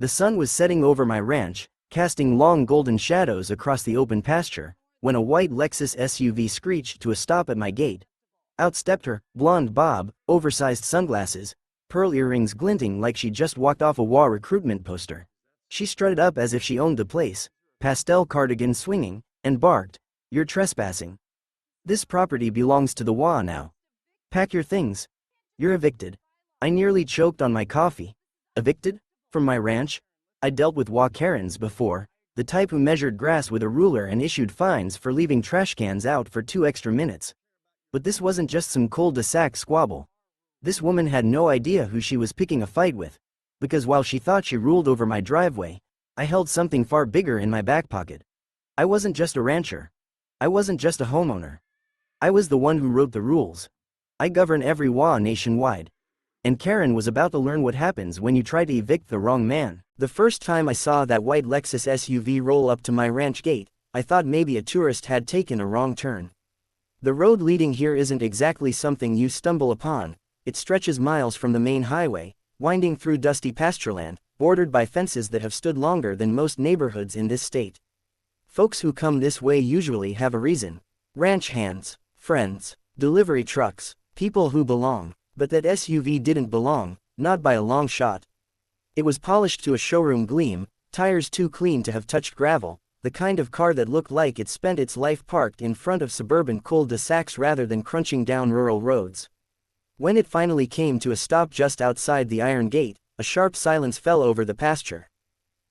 The sun was setting over my ranch, casting long golden shadows across the open pasture, when a white Lexus SUV screeched to a stop at my gate. Out stepped her, blonde bob, oversized sunglasses, pearl earrings glinting like she just walked off a HOA recruitment poster. She strutted up as if she owned the place, pastel cardigan swinging, and barked, "You're trespassing. This property belongs to the HOA now. Pack your things. You're evicted." I nearly choked on my coffee. Evicted? From my ranch? I dealt with HOA Karens before, the type who measured grass with a ruler and issued fines for leaving trash cans out for 2 extra minutes. But this wasn't just some cul-de-sac squabble. This woman had no idea who she was picking a fight with, because while she thought she ruled over my driveway, I held something far bigger in my back pocket. I wasn't just a rancher. I wasn't just a homeowner. I was the one who wrote the rules. I govern every HOA nationwide. And Karen was about to learn what happens when you try to evict the wrong man. The first time I saw that white Lexus SUV roll up to my ranch gate, I thought maybe a tourist had taken a wrong turn. The road leading here isn't exactly something you stumble upon. It stretches miles from the main highway, winding through dusty pastureland, bordered by fences that have stood longer than most neighborhoods in this state. Folks who come this way usually have a reason. Ranch hands, friends, delivery trucks, people who belong. But that SUV didn't belong, not by a long shot. It was polished to a showroom gleam, tires too clean to have touched gravel, the kind of car that looked like it spent its life parked in front of suburban cul-de-sacs rather than crunching down rural roads. When it finally came to a stop just outside the iron gate, a sharp silence fell over the pasture.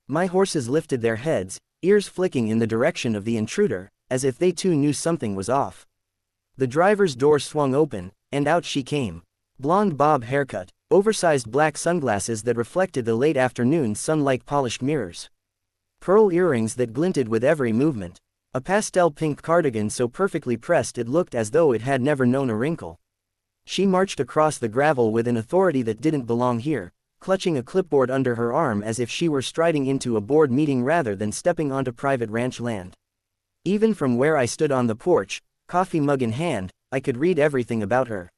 My horses lifted their heads, ears flicking in the direction of the intruder, as if they too knew something was off. The driver's door swung open, and out she came. Blonde bob haircut, oversized black sunglasses that reflected the late afternoon sun like polished mirrors. Pearl earrings that glinted with every movement. A pastel pink cardigan so perfectly pressed it looked as though it had never known a wrinkle. She marched across the gravel with an authority that didn't belong here, clutching a clipboard under her arm as if she were striding into a board meeting rather than stepping onto private ranch land. Even from where I stood on the porch, coffee mug in hand, I could read everything about her.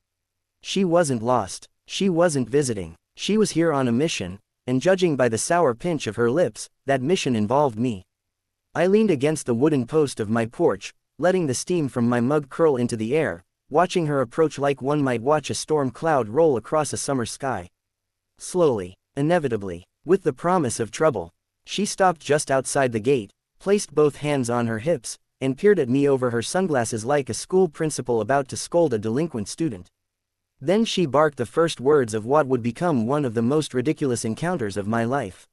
She wasn't lost, she wasn't visiting, she was here on a mission, and judging by the sour pinch of her lips, that mission involved me. I leaned against the wooden post of my porch, letting the steam from my mug curl into the air, watching her approach like one might watch a storm cloud roll across a summer sky. Slowly, inevitably, with the promise of trouble, she stopped just outside the gate, placed both hands on her hips, and peered at me over her sunglasses like a school principal about to scold a delinquent student. Then she barked the first words of what would become one of the most ridiculous encounters of my life.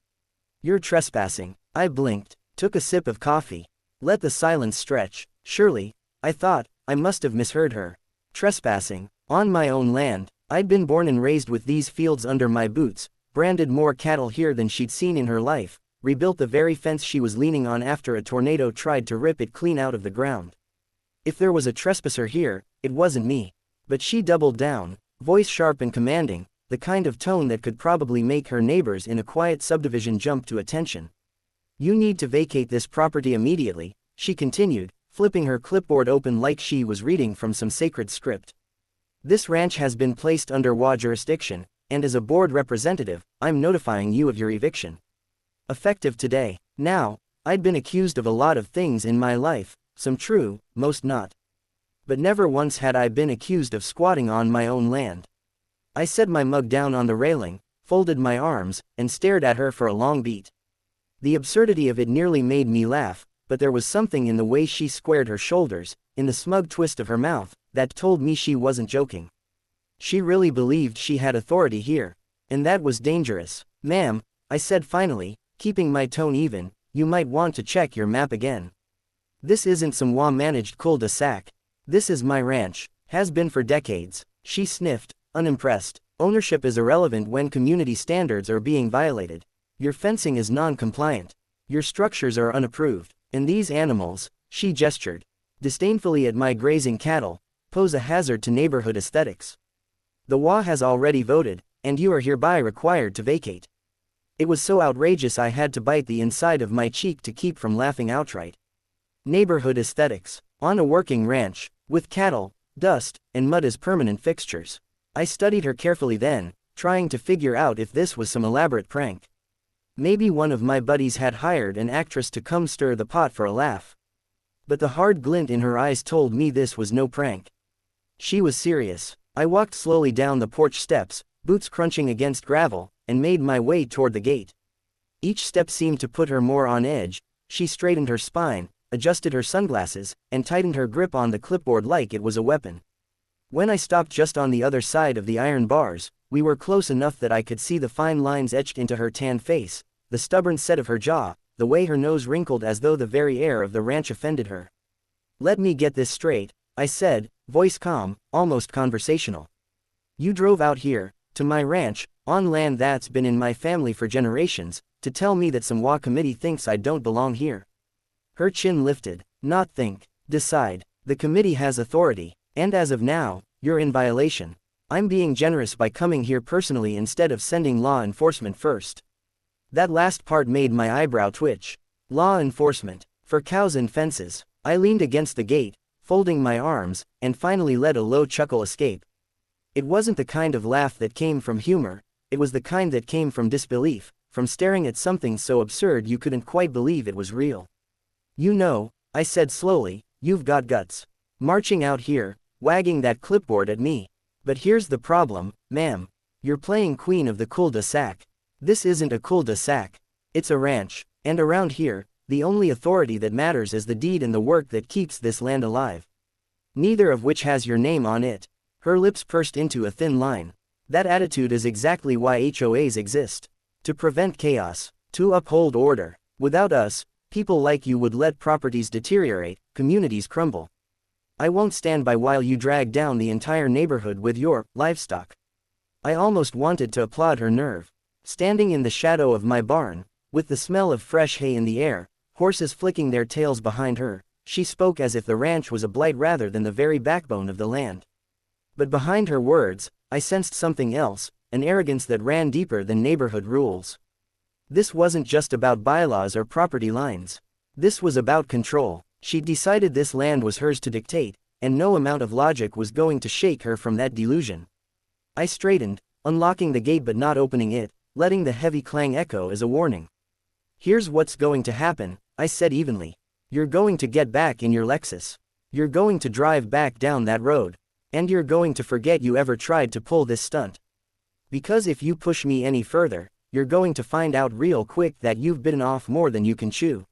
"You're trespassing." I blinked, took a sip of coffee, let the silence stretch. Surely, I thought, I must have misheard her. Trespassing, on my own land. I'd been born and raised with these fields under my boots, branded more cattle here than she'd seen in her life, rebuilt the very fence she was leaning on after a tornado tried to rip it clean out of the ground. If there was a trespasser here, it wasn't me. But she doubled down, voice sharp and commanding, the kind of tone that could probably make her neighbors in a quiet subdivision jump to attention. "You need to vacate this property immediately," she continued, flipping her clipboard open like she was reading from some sacred script. "This ranch has been placed under HOA jurisdiction, and as a board representative, I'm notifying you of your eviction. Effective today." Now, I'd been accused of a lot of things in my life, some true, most not. But never once had I been accused of squatting on my own land. I set my mug down on the railing, folded my arms, and stared at her for a long beat. The absurdity of it nearly made me laugh, but there was something in the way she squared her shoulders, in the smug twist of her mouth, that told me she wasn't joking. She really believed she had authority here, and that was dangerous. "Ma'am," I said finally, keeping my tone even, "you might want to check your map again. This isn't some HOA-managed cul-de-sac. This is my ranch, has been for decades." She sniffed, unimpressed. "Ownership is irrelevant when community standards are being violated. Your fencing is non-compliant. Your structures are unapproved. And these animals," she gestured disdainfully at my grazing cattle, "pose a hazard to neighborhood aesthetics. The HOA has already voted, and you are hereby required to vacate." It was so outrageous I had to bite the inside of my cheek to keep from laughing outright. Neighborhood aesthetics. On a working ranch, with cattle, dust, and mud as permanent fixtures. I studied her carefully then, trying to figure out if this was some elaborate prank. Maybe one of my buddies had hired an actress to come stir the pot for a laugh. But the hard glint in her eyes told me this was no prank. She was serious. I walked slowly down the porch steps, boots crunching against gravel, and made my way toward the gate. Each step seemed to put her more on edge. She straightened her spine, adjusted her sunglasses, and tightened her grip on the clipboard like it was a weapon. When I stopped just on the other side of the iron bars, we were close enough that I could see the fine lines etched into her tan face, the stubborn set of her jaw, the way her nose wrinkled as though the very air of the ranch offended her. "Let me get this straight," I said, voice calm, almost conversational. "You drove out here, to my ranch, on land that's been in my family for generations, to tell me that some HOA committee thinks I don't belong here." Her chin lifted. "Not think, decide. The committee has authority, and as of now, you're in violation. I'm being generous by coming here personally instead of sending law enforcement first." That last part made my eyebrow twitch. Law enforcement. For cows and fences. I leaned against the gate, folding my arms, and finally let a low chuckle escape. It wasn't the kind of laugh that came from humor, it was the kind that came from disbelief, from staring at something so absurd you couldn't quite believe it was real. "You know," I said slowly, "you've got guts. Marching out here, wagging that clipboard at me. But here's the problem, ma'am. You're playing queen of the cul-de-sac. This isn't a cul-de-sac. It's a ranch, and around here, the only authority that matters is the deed and the work that keeps this land alive. Neither of which has your name on it." Her lips pursed into a thin line. "That attitude is exactly why HOAs exist. To prevent chaos, to uphold order. Without us, people like you would let properties deteriorate, communities crumble. I won't stand by while you drag down the entire neighborhood with your livestock." I almost wanted to applaud her nerve. Standing in the shadow of my barn, with the smell of fresh hay in the air, horses flicking their tails behind her, she spoke as if the ranch was a blight rather than the very backbone of the land. But behind her words, I sensed something else, an arrogance that ran deeper than neighborhood rules. This wasn't just about bylaws or property lines. This was about control. She'd decided this land was hers to dictate, and no amount of logic was going to shake her from that delusion. I straightened, unlocking the gate but not opening it, letting the heavy clang echo as a warning. "Here's what's going to happen," I said evenly. "You're going to get back in your Lexus. You're going to drive back down that road. And you're going to forget you ever tried to pull this stunt. Because if you push me any further, you're going to find out real quick that you've bitten off more than you can chew."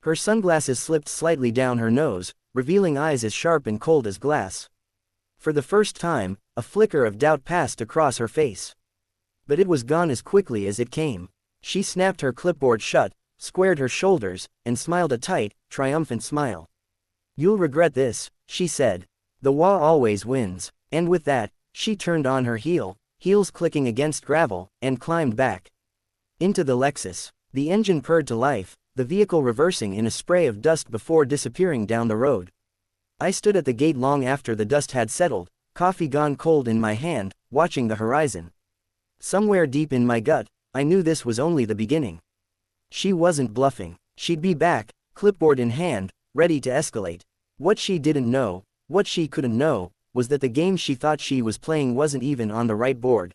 Her sunglasses slipped slightly down her nose, revealing eyes as sharp and cold as glass. For the first time, a flicker of doubt passed across her face. But it was gone as quickly as it came. She snapped her clipboard shut, squared her shoulders, and smiled a tight, triumphant smile. "You'll regret this," she said. "The HOA always wins." And with that, she turned on her heel, heels clicking against gravel, and climbed back into the Lexus. The engine purred to life, the vehicle reversing in a spray of dust before disappearing down the road. I stood at the gate long after the dust had settled, coffee gone cold in my hand, watching the horizon. Somewhere deep in my gut, I knew this was only the beginning. She wasn't bluffing. She'd be back, clipboard in hand, ready to escalate. What she didn't know, what she couldn't know, was that the game she thought she was playing wasn't even on the right board.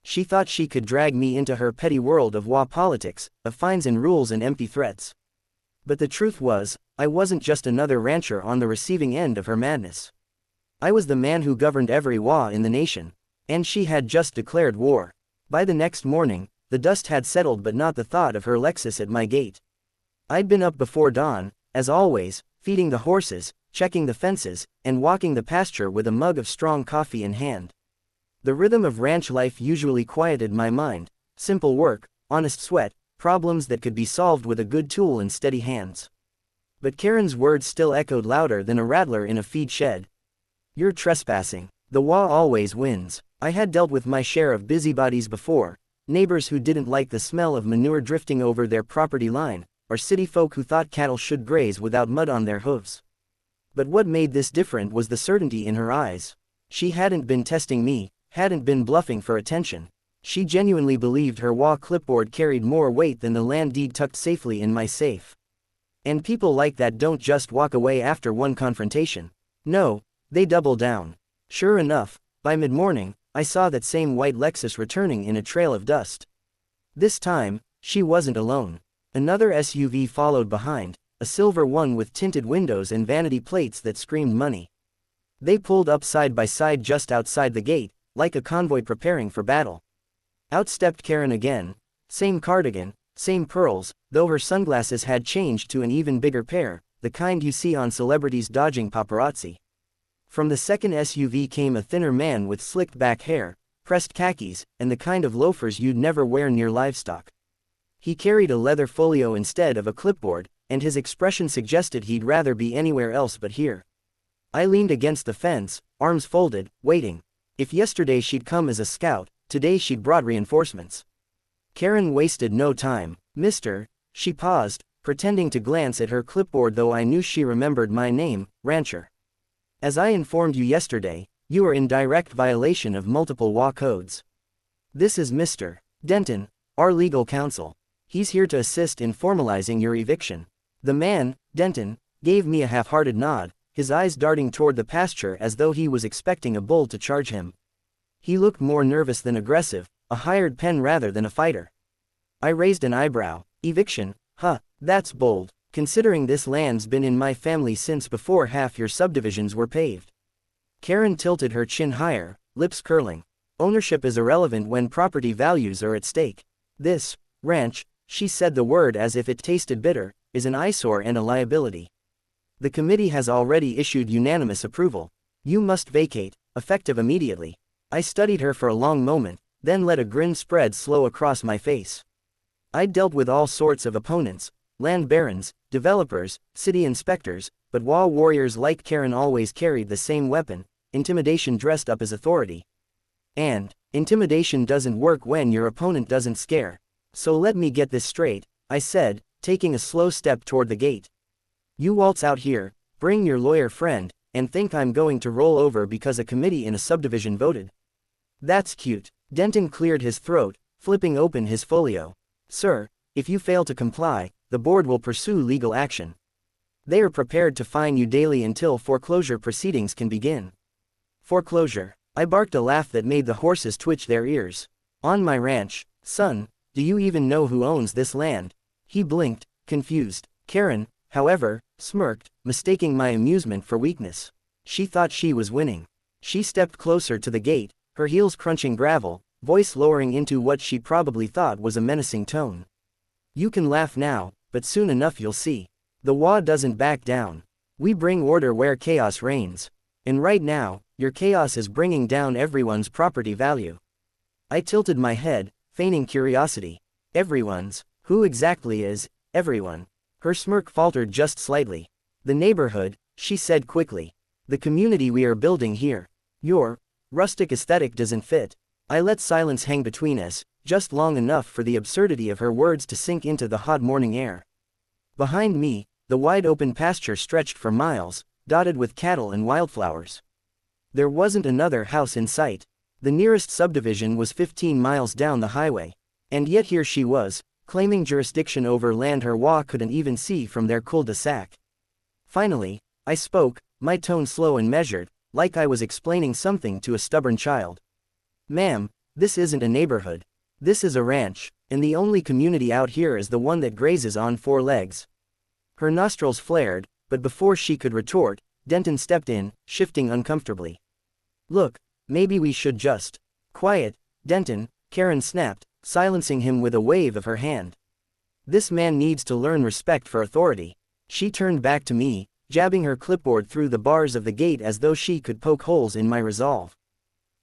She thought she could drag me into her petty world of HOA politics, of fines and rules and empty threats. But the truth was, I wasn't just another rancher on the receiving end of her madness. I was the man who governed every HOA in the nation. And she had just declared war. By the next morning, the dust had settled but not the thought of her Lexus at my gate. I'd been up before dawn, as always, feeding the horses, checking the fences, and walking the pasture with a mug of strong coffee in hand. The rhythm of ranch life usually quieted my mind. Simple work, honest sweat, problems that could be solved with a good tool and steady hands. But Karen's words still echoed louder than a rattler in a feed shed. "You're trespassing. The HOA always wins." I had dealt with my share of busybodies before, neighbors who didn't like the smell of manure drifting over their property line, or city folk who thought cattle should graze without mud on their hooves. But what made this different was the certainty in her eyes. She hadn't been testing me, hadn't been bluffing for attention. She genuinely believed her HOA clipboard carried more weight than the land deed tucked safely in my safe. And people like that don't just walk away after one confrontation. No, they double down. Sure enough, by mid-morning, I saw that same white Lexus returning in a trail of dust. This time, She wasn't alone. Another SUV followed behind, a silver one with tinted windows and vanity plates that screamed money. They pulled up side by side just outside the gate, like a convoy preparing for battle. Out stepped Karen again. Same cardigan, same pearls, though her sunglasses had changed to an even bigger pair, the kind you see on celebrities dodging paparazzi. From the second SUV came a thinner man with slicked back hair, pressed khakis, and the kind of loafers you'd never wear near livestock. He carried a leather folio instead of a clipboard, and his expression suggested he'd rather be anywhere else but here. I leaned against the fence, arms folded, waiting. If yesterday she'd come as a scout, today she'd brought reinforcements. Karen wasted no time. Mister, she paused, pretending to glance at her clipboard though I knew she remembered my name, Rancher. As I informed you yesterday, you are in direct violation of multiple HOA codes. This is Mr. Denton, our legal counsel. He's here to assist in formalizing your eviction. The man, Denton, gave me a half-hearted nod, his eyes darting toward the pasture as though he was expecting a bull to charge him. He looked more nervous than aggressive, a hired pen rather than a fighter. I raised an eyebrow. Eviction? Huh, that's bold, considering this land's been in my family since before half your subdivisions were paved. Karen tilted her chin higher, lips curling. Ownership is irrelevant when property values are at stake. This ranch, she said the word as if it tasted bitter, is an eyesore and a liability. The committee has already issued unanimous approval. You must vacate, effective immediately. I studied her for a long moment, then let a grin spread slow across my face. I'd dealt with all sorts of opponents, land barons, developers, city inspectors, but HOA warriors like Karen always carried the same weapon, intimidation dressed up as authority. And intimidation doesn't work when your opponent doesn't scare. So let me get this straight, I said, taking a slow step toward the gate. You waltz out here, bring your lawyer friend, and think I'm going to roll over because a committee in a subdivision voted. That's cute. Denton cleared his throat, flipping open his folio. Sir, if you fail to comply, the board will pursue legal action. They are prepared to fine you daily until foreclosure proceedings can begin. Foreclosure. I barked a laugh that made the horses twitch their ears. On my ranch, son, do you even know who owns this land? He blinked, confused. Karen, however, smirked, mistaking my amusement for weakness. She thought she was winning. She stepped closer to the gate, her heels crunching gravel, voice lowering into what she probably thought was a menacing tone. You can laugh now, but soon enough you'll see. The HOA doesn't back down. We bring order where chaos reigns. And right now, your chaos is bringing down everyone's property value. I tilted my head, feigning curiosity. Everyone's? Who exactly is everyone? Her smirk faltered just slightly. The neighborhood, she said quickly. The community we are building here. Your rustic aesthetic doesn't fit. I let silence hang between us, just long enough for the absurdity of her words to sink into the hot morning air. Behind me, the wide open pasture stretched for miles, dotted with cattle and wildflowers. There wasn't another house in sight. The nearest subdivision was 15 miles down the highway. And yet here she was, claiming jurisdiction over land her HOA couldn't even see from their cul-de-sac. Finally, I spoke, my tone slow and measured, like I was explaining something to a stubborn child. Ma'am, this isn't a neighborhood. This is a ranch, and the only community out here is the one that grazes on 4 legs. Her nostrils flared, but before she could retort, Denton stepped in, shifting uncomfortably. Look, maybe we should just quiet, Denton, Karen snapped, silencing him with a wave of her hand. This man needs to learn respect for authority. She turned back to me, jabbing her clipboard through the bars of the gate as though she could poke holes in my resolve.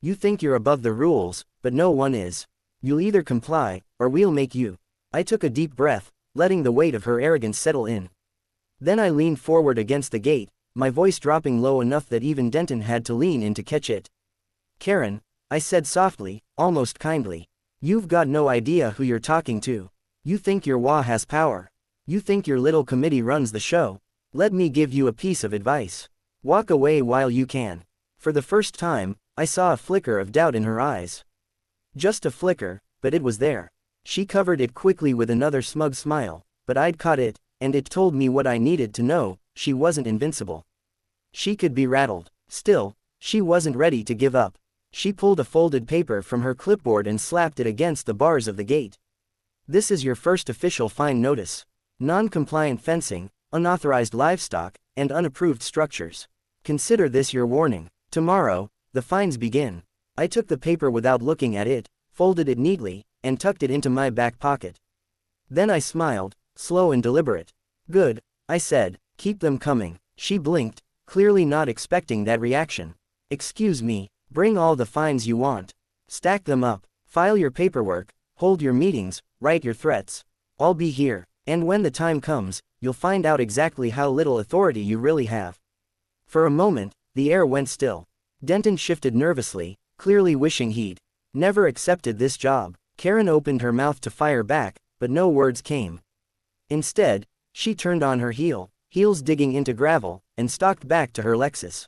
You think you're above the rules, but no one is. You'll either comply, or we'll make you. I took a deep breath, letting the weight of her arrogance settle in. Then I leaned forward against the gate, my voice dropping low enough that even Denton had to lean in to catch it. Karen, I said softly, almost kindly. You've got no idea who you're talking to. You think your HOA has power. You think your little committee runs the show. Let me give you a piece of advice. Walk away while you can. For the first time, I saw a flicker of doubt in her eyes. Just a flicker, but it was there. She covered it quickly with another smug smile, but I'd caught it, and it told me what I needed to know. She wasn't invincible. She could be rattled. Still, she wasn't ready to give up. She pulled a folded paper from her clipboard and slapped it against the bars of the gate. This is your first official fine notice. Non-compliant fencing, unauthorized livestock, and unapproved structures. Consider this your warning. Tomorrow, the fines begin. I took the paper without looking at it, folded it neatly, and tucked it into my back pocket. Then I smiled, slow and deliberate. Good, I said, keep them coming. She blinked, clearly not expecting that reaction. Excuse me, bring all the fines you want. Stack them up, file your paperwork, hold your meetings, write your threats. I'll be here, and when the time comes, you'll find out exactly how little authority you really have. For a moment, the air went still. Denton shifted nervously, clearly wishing he'd never accepted this job. Karen opened her mouth to fire back, but no words came. Instead, she turned on her heel, heels digging into gravel, and stalked back to her Lexus.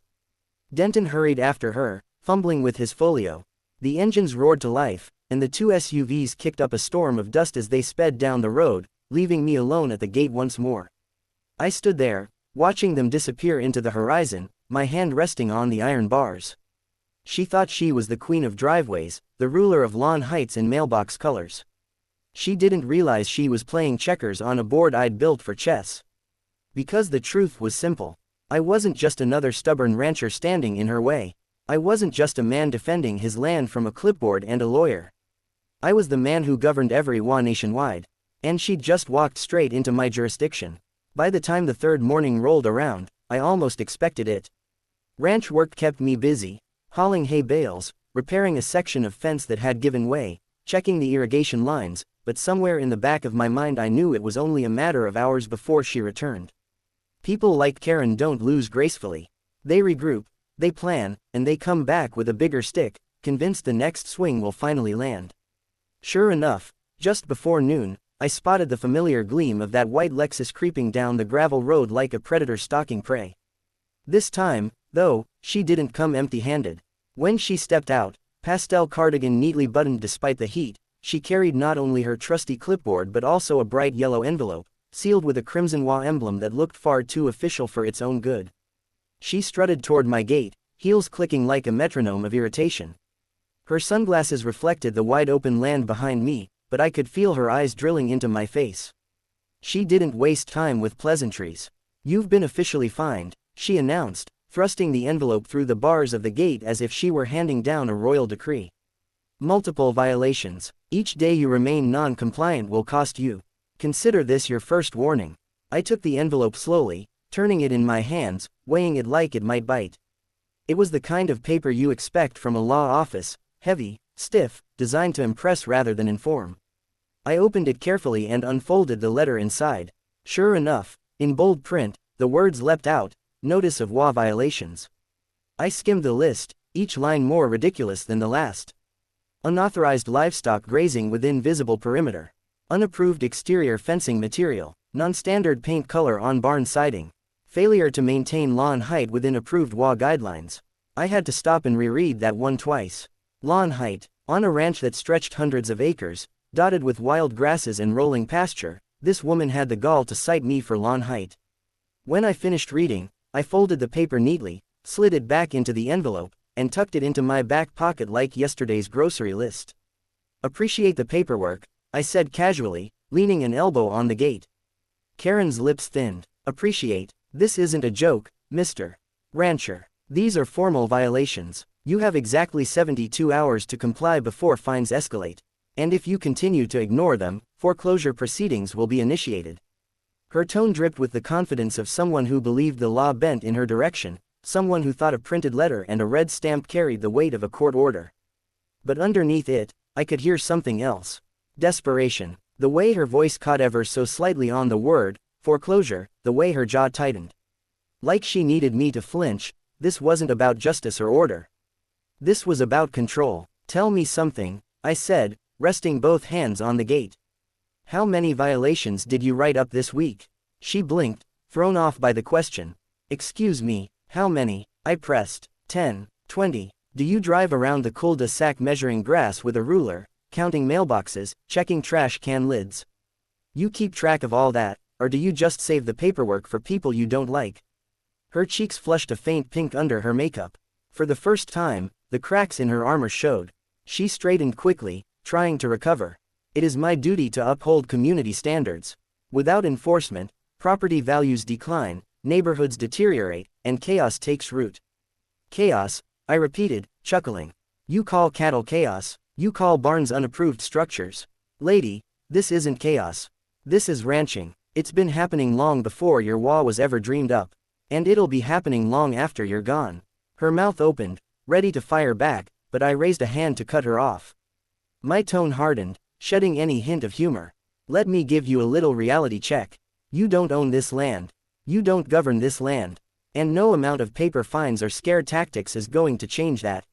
Denton hurried after her, fumbling with his folio. The engines roared to life, and the two SUVs kicked up a storm of dust as they sped down the road, leaving me alone at the gate once more. I stood there, watching them disappear into the horizon, my hand resting on the iron bars. She thought she was the queen of driveways, the ruler of lawn heights and mailbox colors. She didn't realize she was playing checkers on a board I'd built for chess. Because the truth was simple. I wasn't just another stubborn rancher standing in her way. I wasn't just a man defending his land from a clipboard and a lawyer. I was the man who governed every HOA nationwide. And she'd just walked straight into my jurisdiction. By the time the third morning rolled around, I almost expected it. Ranch work kept me busy, hauling hay bales, repairing a section of fence that had given way, checking the irrigation lines, but somewhere in the back of my mind I knew it was only a matter of hours before she returned. People like Karen don't lose gracefully. They regroup, they plan, and they come back with a bigger stick, convinced the next swing will finally land. Sure enough, just before noon, I spotted the familiar gleam of that white Lexus creeping down the gravel road like a predator stalking prey. This time, though, she didn't come empty-handed. When she stepped out, pastel cardigan neatly buttoned despite the heat, she carried not only her trusty clipboard but also a bright yellow envelope, sealed with a crimson HOA emblem that looked far too official for its own good. She strutted toward my gate, heels clicking like a metronome of irritation. Her sunglasses reflected the wide-open land behind me, but I could feel her eyes drilling into my face. She didn't waste time with pleasantries. "You've been officially fined," she announced, thrusting the envelope through the bars of the gate as if she were handing down a royal decree. "Multiple violations. Each day you remain non-compliant will cost you. Consider this your first warning." I took the envelope slowly, turning it in my hands, weighing it like it might bite. It was the kind of paper you expect from a law office, heavy, stiff, designed to impress rather than inform. I opened it carefully and unfolded the letter inside. Sure enough, in bold print, the words leapt out, "Notice of HOA violations." I skimmed the list, each line more ridiculous than the last. Unauthorized livestock grazing within visible perimeter. Unapproved exterior fencing material. Non-standard paint color on barn siding. Failure to maintain lawn height within approved HOA guidelines. I had to stop and reread that one twice. Lawn height. On a ranch that stretched hundreds of acres, dotted with wild grasses and rolling pasture, this woman had the gall to cite me for lawn height. When I finished reading, I folded the paper neatly, slid it back into the envelope, and tucked it into my back pocket like yesterday's grocery list. "Appreciate the paperwork," I said casually, leaning an elbow on the gate. Karen's lips thinned. "Appreciate? This isn't a joke, Mr. Rancher. These are formal violations. You have exactly 72 hours to comply before fines escalate. And if you continue to ignore them, foreclosure proceedings will be initiated." Her tone dripped with the confidence of someone who believed the law bent in her direction, someone who thought a printed letter and a red stamp carried the weight of a court order. But underneath it, I could hear something else. Desperation. The way her voice caught ever so slightly on the word, foreclosure, the way her jaw tightened. Like she needed me to flinch. This wasn't about justice or order. This was about control. "Tell me something," I said, resting both hands on the gate. "How many violations did you write up this week?" She blinked, thrown off by the question. "Excuse me, how many?" I pressed. 10, 20. "Do you drive around the cul-de-sac measuring grass with a ruler, counting mailboxes, checking trash can lids? You keep track of all that, or do you just save the paperwork for people you don't like?" Her cheeks flushed a faint pink under her makeup. For the first time, the cracks in her armor showed. She straightened quickly, trying to recover. It is my duty to uphold community standards. Without enforcement, property values decline, neighborhoods deteriorate, and chaos takes root. Chaos, I repeated, chuckling. You call cattle chaos, you call barns unapproved structures. Lady, this isn't chaos. This is ranching. It's been happening long before your HOA was ever dreamed up. And it'll be happening long after you're gone. Her mouth opened, ready to fire back, but I raised a hand to cut her off. My tone hardened, shedding any hint of humor. Let me give you a little reality check. You don't own this land. You don't govern this land. And no amount of paper fines or scare tactics is going to change that.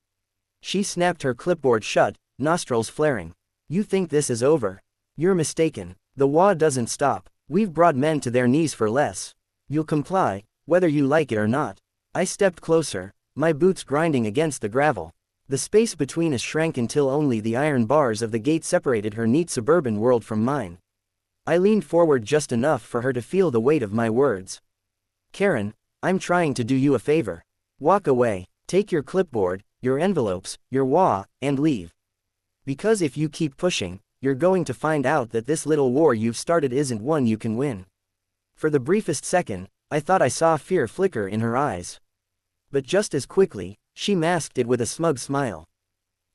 She snapped her clipboard shut, nostrils flaring. You think this is over? You're mistaken. The HOA doesn't stop. We've brought men to their knees for less. You'll comply, whether you like it or not. I stepped closer, my boots grinding against the gravel. The space between us shrank until only the iron bars of the gate separated her neat suburban world from mine. I leaned forward just enough for her to feel the weight of my words. Karen, I'm trying to do you a favor. Walk away, take your clipboard, your envelopes, your HOA, and leave. Because if you keep pushing, you're going to find out that this little war you've started isn't one you can win. For the briefest second, I thought I saw fear flicker in her eyes. But just as quickly, she masked it with a smug smile.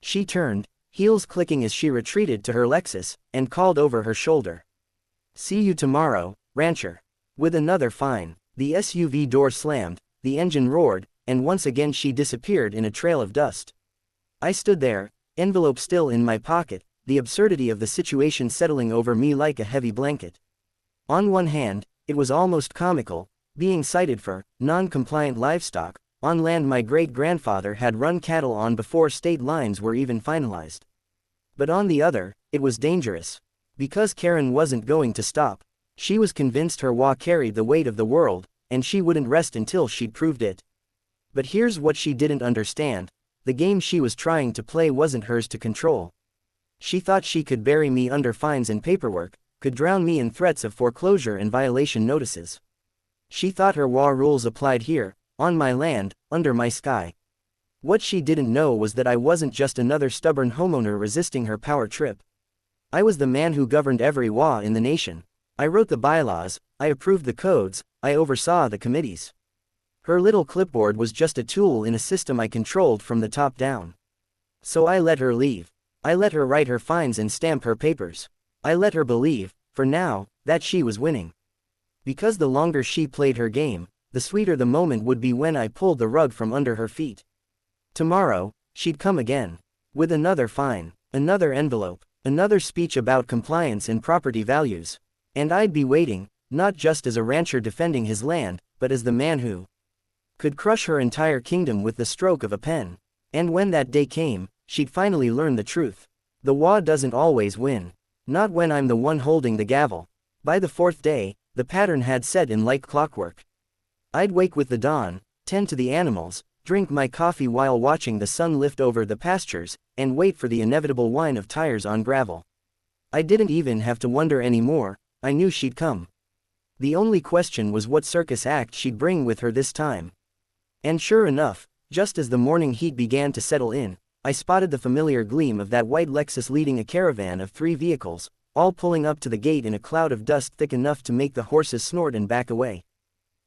She turned, heels clicking as she retreated to her Lexus, and called over her shoulder. See you tomorrow, rancher. With another fine, the SUV door slammed, the engine roared, and once again she disappeared in a trail of dust. I stood there, envelope still in my pocket, the absurdity of the situation settling over me like a heavy blanket. On one hand, it was almost comical, being cited for non-compliant livestock, on land my great-grandfather had run cattle on before state lines were even finalized. But on the other, it was dangerous. Because Karen wasn't going to stop. She was convinced her HOA carried the weight of the world, and she wouldn't rest until she'd proved it. But here's what she didn't understand. The game she was trying to play wasn't hers to control. She thought she could bury me under fines and paperwork, could drown me in threats of foreclosure and violation notices. She thought her HOA rules applied here, on my land, under my sky. What she didn't know was that I wasn't just another stubborn homeowner resisting her power trip. I was the man who governed every HOA in the nation. I wrote the bylaws, I approved the codes, I oversaw the committees. Her little clipboard was just a tool in a system I controlled from the top down. So I let her leave. I let her write her fines and stamp her papers. I let her believe, for now, that she was winning. Because the longer she played her game, the sweeter the moment would be when I pulled the rug from under her feet. Tomorrow, she'd come again. With another fine, another envelope, another speech about compliance and property values. And I'd be waiting, not just as a rancher defending his land, but as the man who could crush her entire kingdom with the stroke of a pen. And when that day came, she'd finally learn the truth. The HOA doesn't always win. Not when I'm the one holding the gavel. By the fourth day, the pattern had set in like clockwork. I'd wake with the dawn, tend to the animals, drink my coffee while watching the sun lift over the pastures, and wait for the inevitable whine of tires on gravel. I didn't even have to wonder anymore, I knew she'd come. The only question was what circus act she'd bring with her this time. And sure enough, just as the morning heat began to settle in, I spotted the familiar gleam of that white Lexus leading a caravan of 3 vehicles, all pulling up to the gate in a cloud of dust thick enough to make the horses snort and back away.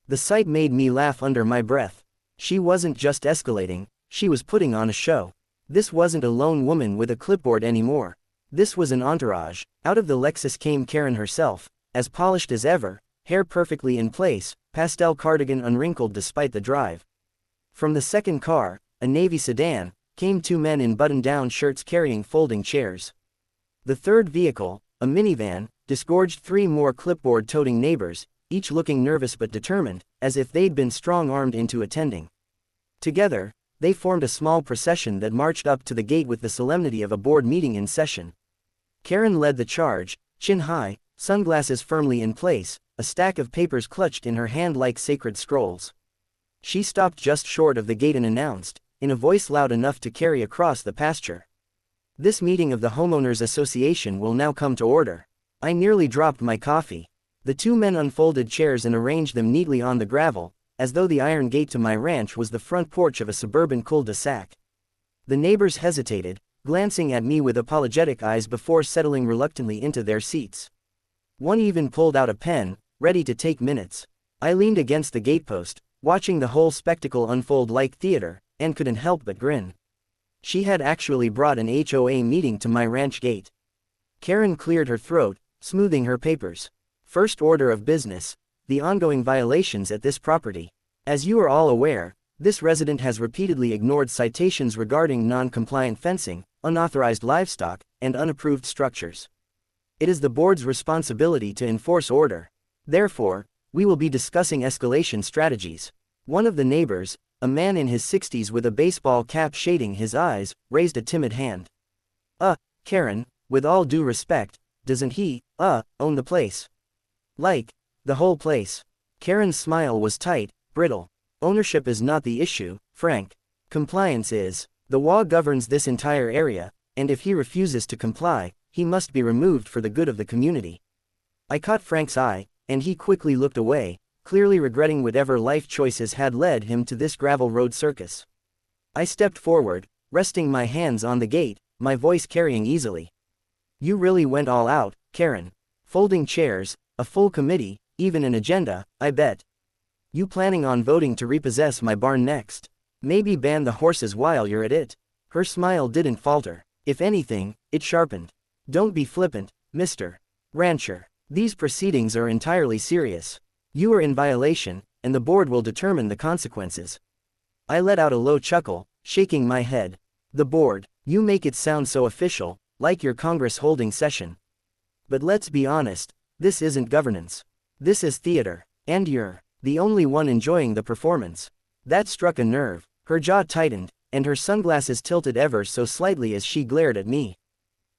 The sight made me laugh under my breath. She wasn't just escalating, she was putting on a show. This wasn't a lone woman with a clipboard anymore. This was an entourage. Out of the Lexus came Karen herself, as polished as ever, hair perfectly in place, pastel cardigan unwrinkled despite the drive. From the second car, a navy sedan, came 2 men in button-down shirts carrying folding chairs. The third vehicle, a minivan, disgorged 3 more clipboard-toting neighbors, each looking nervous but determined, as if they'd been strong-armed into attending. Together, they formed a small procession that marched up to the gate with the solemnity of a board meeting in session. Karen led the charge, chin high, sunglasses firmly in place, a stack of papers clutched in her hand like sacred scrolls. She stopped just short of the gate and announced, in a voice loud enough to carry across the pasture. This meeting of the Homeowners Association will now come to order. I nearly dropped my coffee. The 2 men unfolded chairs and arranged them neatly on the gravel, as though the iron gate to my ranch was the front porch of a suburban cul-de-sac. The neighbors hesitated, glancing at me with apologetic eyes before settling reluctantly into their seats. One even pulled out a pen, ready to take minutes. I leaned against the gatepost, watching the whole spectacle unfold like theater, and couldn't help but grin. She had actually brought an HOA meeting to my ranch gate. Karen cleared her throat, smoothing her papers. First order of business, the ongoing violations at this property. As you are all aware, this resident has repeatedly ignored citations regarding non-compliant fencing, unauthorized livestock, and unapproved structures. It is the board's responsibility to enforce order. Therefore, we will be discussing escalation strategies. One of the neighbors, a man in his 60s with a baseball cap shading his eyes, raised a timid hand. Karen, with all due respect, doesn't he, own the place? Like, the whole place? Karen's smile was tight, brittle. Ownership is not the issue, Frank. Compliance is. The law governs this entire area, and if he refuses to comply, he must be removed for the good of the community. I caught Frank's eye, and he quickly looked away, clearly regretting whatever life choices had led him to this gravel road circus. I stepped forward, resting my hands on the gate, my voice carrying easily. You really went all out, Karen. Folding chairs, a full committee, even an agenda, I bet. You planning on voting to repossess my barn next? Maybe ban the horses while you're at it? Her smile didn't falter. If anything, it sharpened. Don't be flippant, Mr. Rancher. These proceedings are entirely serious. You are in violation, and the board will determine the consequences. I let out a low chuckle, shaking my head. The board, you make it sound so official, like your Congress holding session. But let's be honest, this isn't governance. This is theater, and you're the only one enjoying the performance. That struck a nerve. Her jaw tightened, and her sunglasses tilted ever so slightly as she glared at me.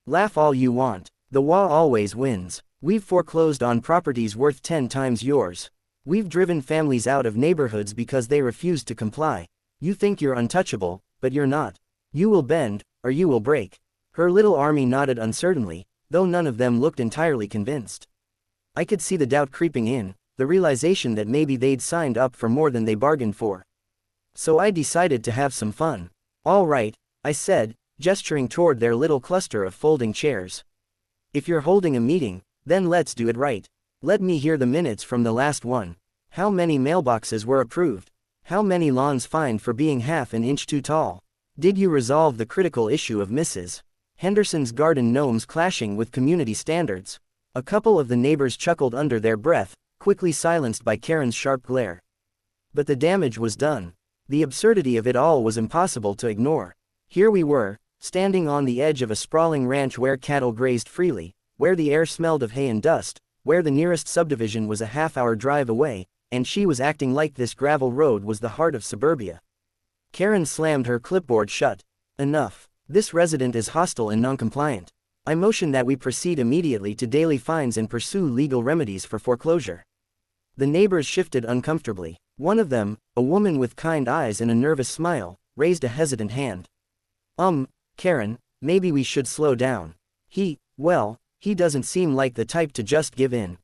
Laugh all you want. The law always wins. We've foreclosed on properties worth 10 times yours. We've driven families out of neighborhoods because they refused to comply. You think you're untouchable, but you're not. You will bend, or you will break. Her little army nodded uncertainly, though none of them looked entirely convinced. I could see the doubt creeping in, the realization that maybe they'd signed up for more than they bargained for. So I decided to have some fun. All right, I said, gesturing toward their little cluster of folding chairs. If you're holding a meeting, then let's do it right. Let me hear the minutes from the last one. How many mailboxes were approved? How many lawns fined for being half an inch too tall? Did you resolve the critical issue of Mrs. Henderson's garden gnomes clashing with community standards? A couple of the neighbors chuckled under their breath, quickly silenced by Karen's sharp glare. But the damage was done. The absurdity of it all was impossible to ignore. Here we were, standing on the edge of a sprawling ranch where cattle grazed freely, where the air smelled of hay and dust, where the nearest subdivision was a half-hour drive away, and she was acting like this gravel road was the heart of suburbia. Karen slammed her clipboard shut. Enough. This resident is hostile and non-compliant. I motion that we proceed immediately to daily fines and pursue legal remedies for foreclosure. The neighbors shifted uncomfortably. One of them, a woman with kind eyes and a nervous smile, raised a hesitant hand. Karen, maybe we should slow down. He doesn't seem like the type to just give in.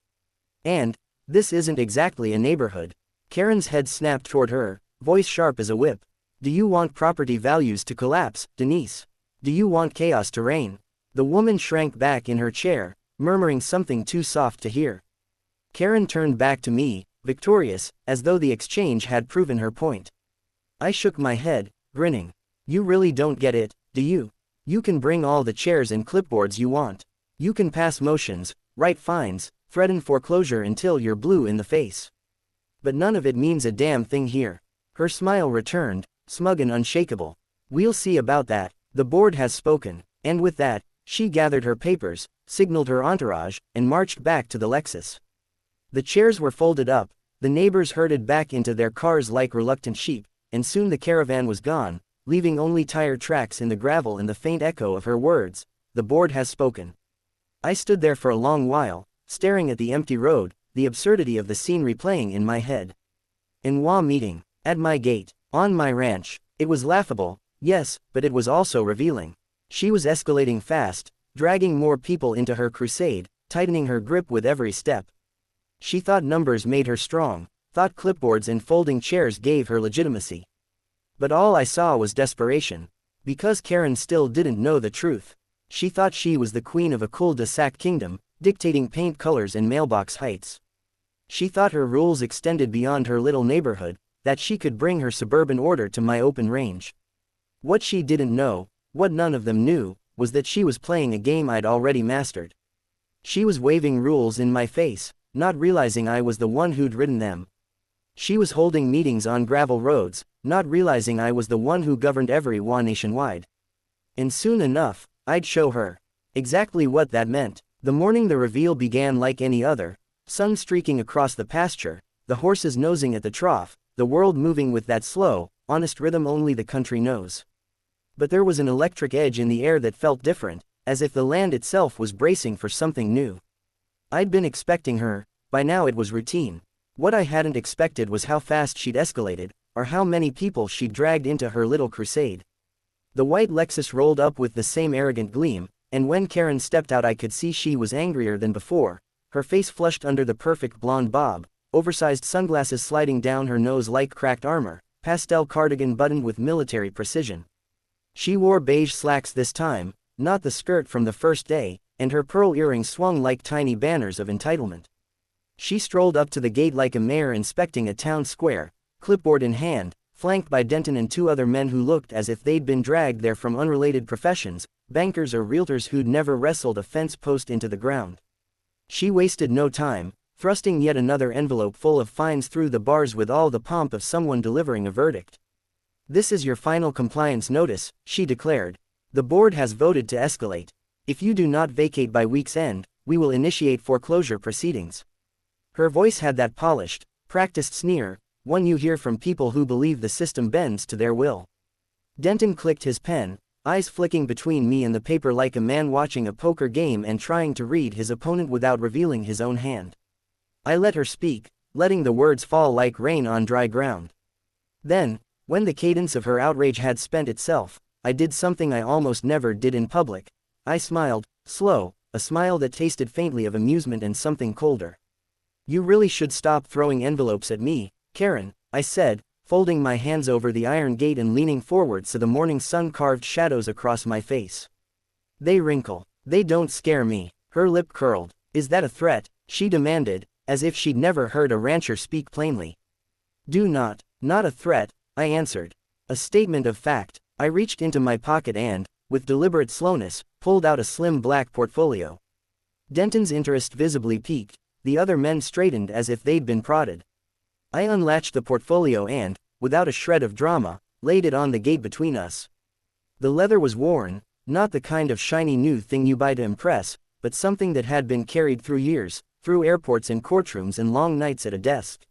And, this isn't exactly a neighborhood. Karen's head snapped toward her, voice sharp as a whip. Do you want property values to collapse, Denise? Do you want chaos to reign? The woman shrank back in her chair, murmuring something too soft to hear. Karen turned back to me, victorious, as though the exchange had proven her point. I shook my head, grinning. You really don't get it, do you? You can bring all the chairs and clipboards you want. You can pass motions, write fines, threaten foreclosure until you're blue in the face. But none of it means a damn thing here. Her smile returned, smug and unshakable. We'll see about that. The board has spoken. And with that, she gathered her papers, signaled her entourage, and marched back to the Lexus. The chairs were folded up, the neighbors herded back into their cars like reluctant sheep, and soon the caravan was gone, leaving only tire tracks in the gravel and the faint echo of her words, the board has spoken. I stood there for a long while, staring at the empty road, the absurdity of the scene replaying in my head. HOA meeting, at my gate, on my ranch. It was laughable, yes, but it was also revealing. She was escalating fast, dragging more people into her crusade, tightening her grip with every step. She thought numbers made her strong, thought clipboards and folding chairs gave her legitimacy. But all I saw was desperation. Because Karen still didn't know the truth. She thought she was the queen of a cul-de-sac kingdom, dictating paint colors and mailbox heights. She thought her rules extended beyond her little neighborhood, that she could bring her suburban order to my open range. What she didn't know, what none of them knew, was that she was playing a game I'd already mastered. She was waving rules in my face, not realizing I was the one who'd written them. She was holding meetings on gravel roads, not realizing I was the one who governed every law nationwide. And soon enough, I'd show her exactly what that meant. The morning the reveal began like any other, sun streaking across the pasture, the horses nosing at the trough, the world moving with that slow, honest rhythm only the country knows. But there was an electric edge in the air that felt different, as if the land itself was bracing for something new. I'd been expecting her, by now it was routine. What I hadn't expected was how fast she'd escalated, or how many people she'd dragged into her little crusade. The white Lexus rolled up with the same arrogant gleam, and when Karen stepped out I could see she was angrier than before, her face flushed under the perfect blonde bob, oversized sunglasses sliding down her nose like cracked armor, pastel cardigan buttoned with military precision. She wore beige slacks this time, not the skirt from the first day, and her pearl earrings swung like tiny banners of entitlement. She strolled up to the gate like a mayor inspecting a town square, clipboard in hand, flanked by Denton and two other men who looked as if they'd been dragged there from unrelated professions, bankers or realtors who'd never wrestled a fence post into the ground. She wasted no time, thrusting yet another envelope full of fines through the bars with all the pomp of someone delivering a verdict. "This is your final compliance notice," she declared. "The board has voted to escalate. If you do not vacate by week's end, we will initiate foreclosure proceedings." Her voice had that polished, practiced sneer, one you hear from people who believe the system bends to their will. Denton clicked his pen, eyes flicking between me and the paper like a man watching a poker game and trying to read his opponent without revealing his own hand. I let her speak, letting the words fall like rain on dry ground. Then, when the cadence of her outrage had spent itself, I did something I almost never did in public. I smiled, slow, a smile that tasted faintly of amusement and something colder. "You really should stop throwing envelopes at me, Karen," I said, folding my hands over the iron gate and leaning forward so the morning sun carved shadows across my face. "They wrinkle. They don't scare me." Her lip curled. "Is that a threat?" she demanded, as if she'd never heard a rancher speak plainly. Not a threat," I answered. "A statement of fact." I reached into my pocket and, with deliberate slowness, pulled out a slim black portfolio. Denton's interest visibly piqued, the other men straightened as if they'd been prodded. I unlatched the portfolio and, without a shred of drama, laid it on the gate between us. The leather was worn, not the kind of shiny new thing you buy to impress, but something that had been carried through years, through airports and courtrooms and long nights at a desk.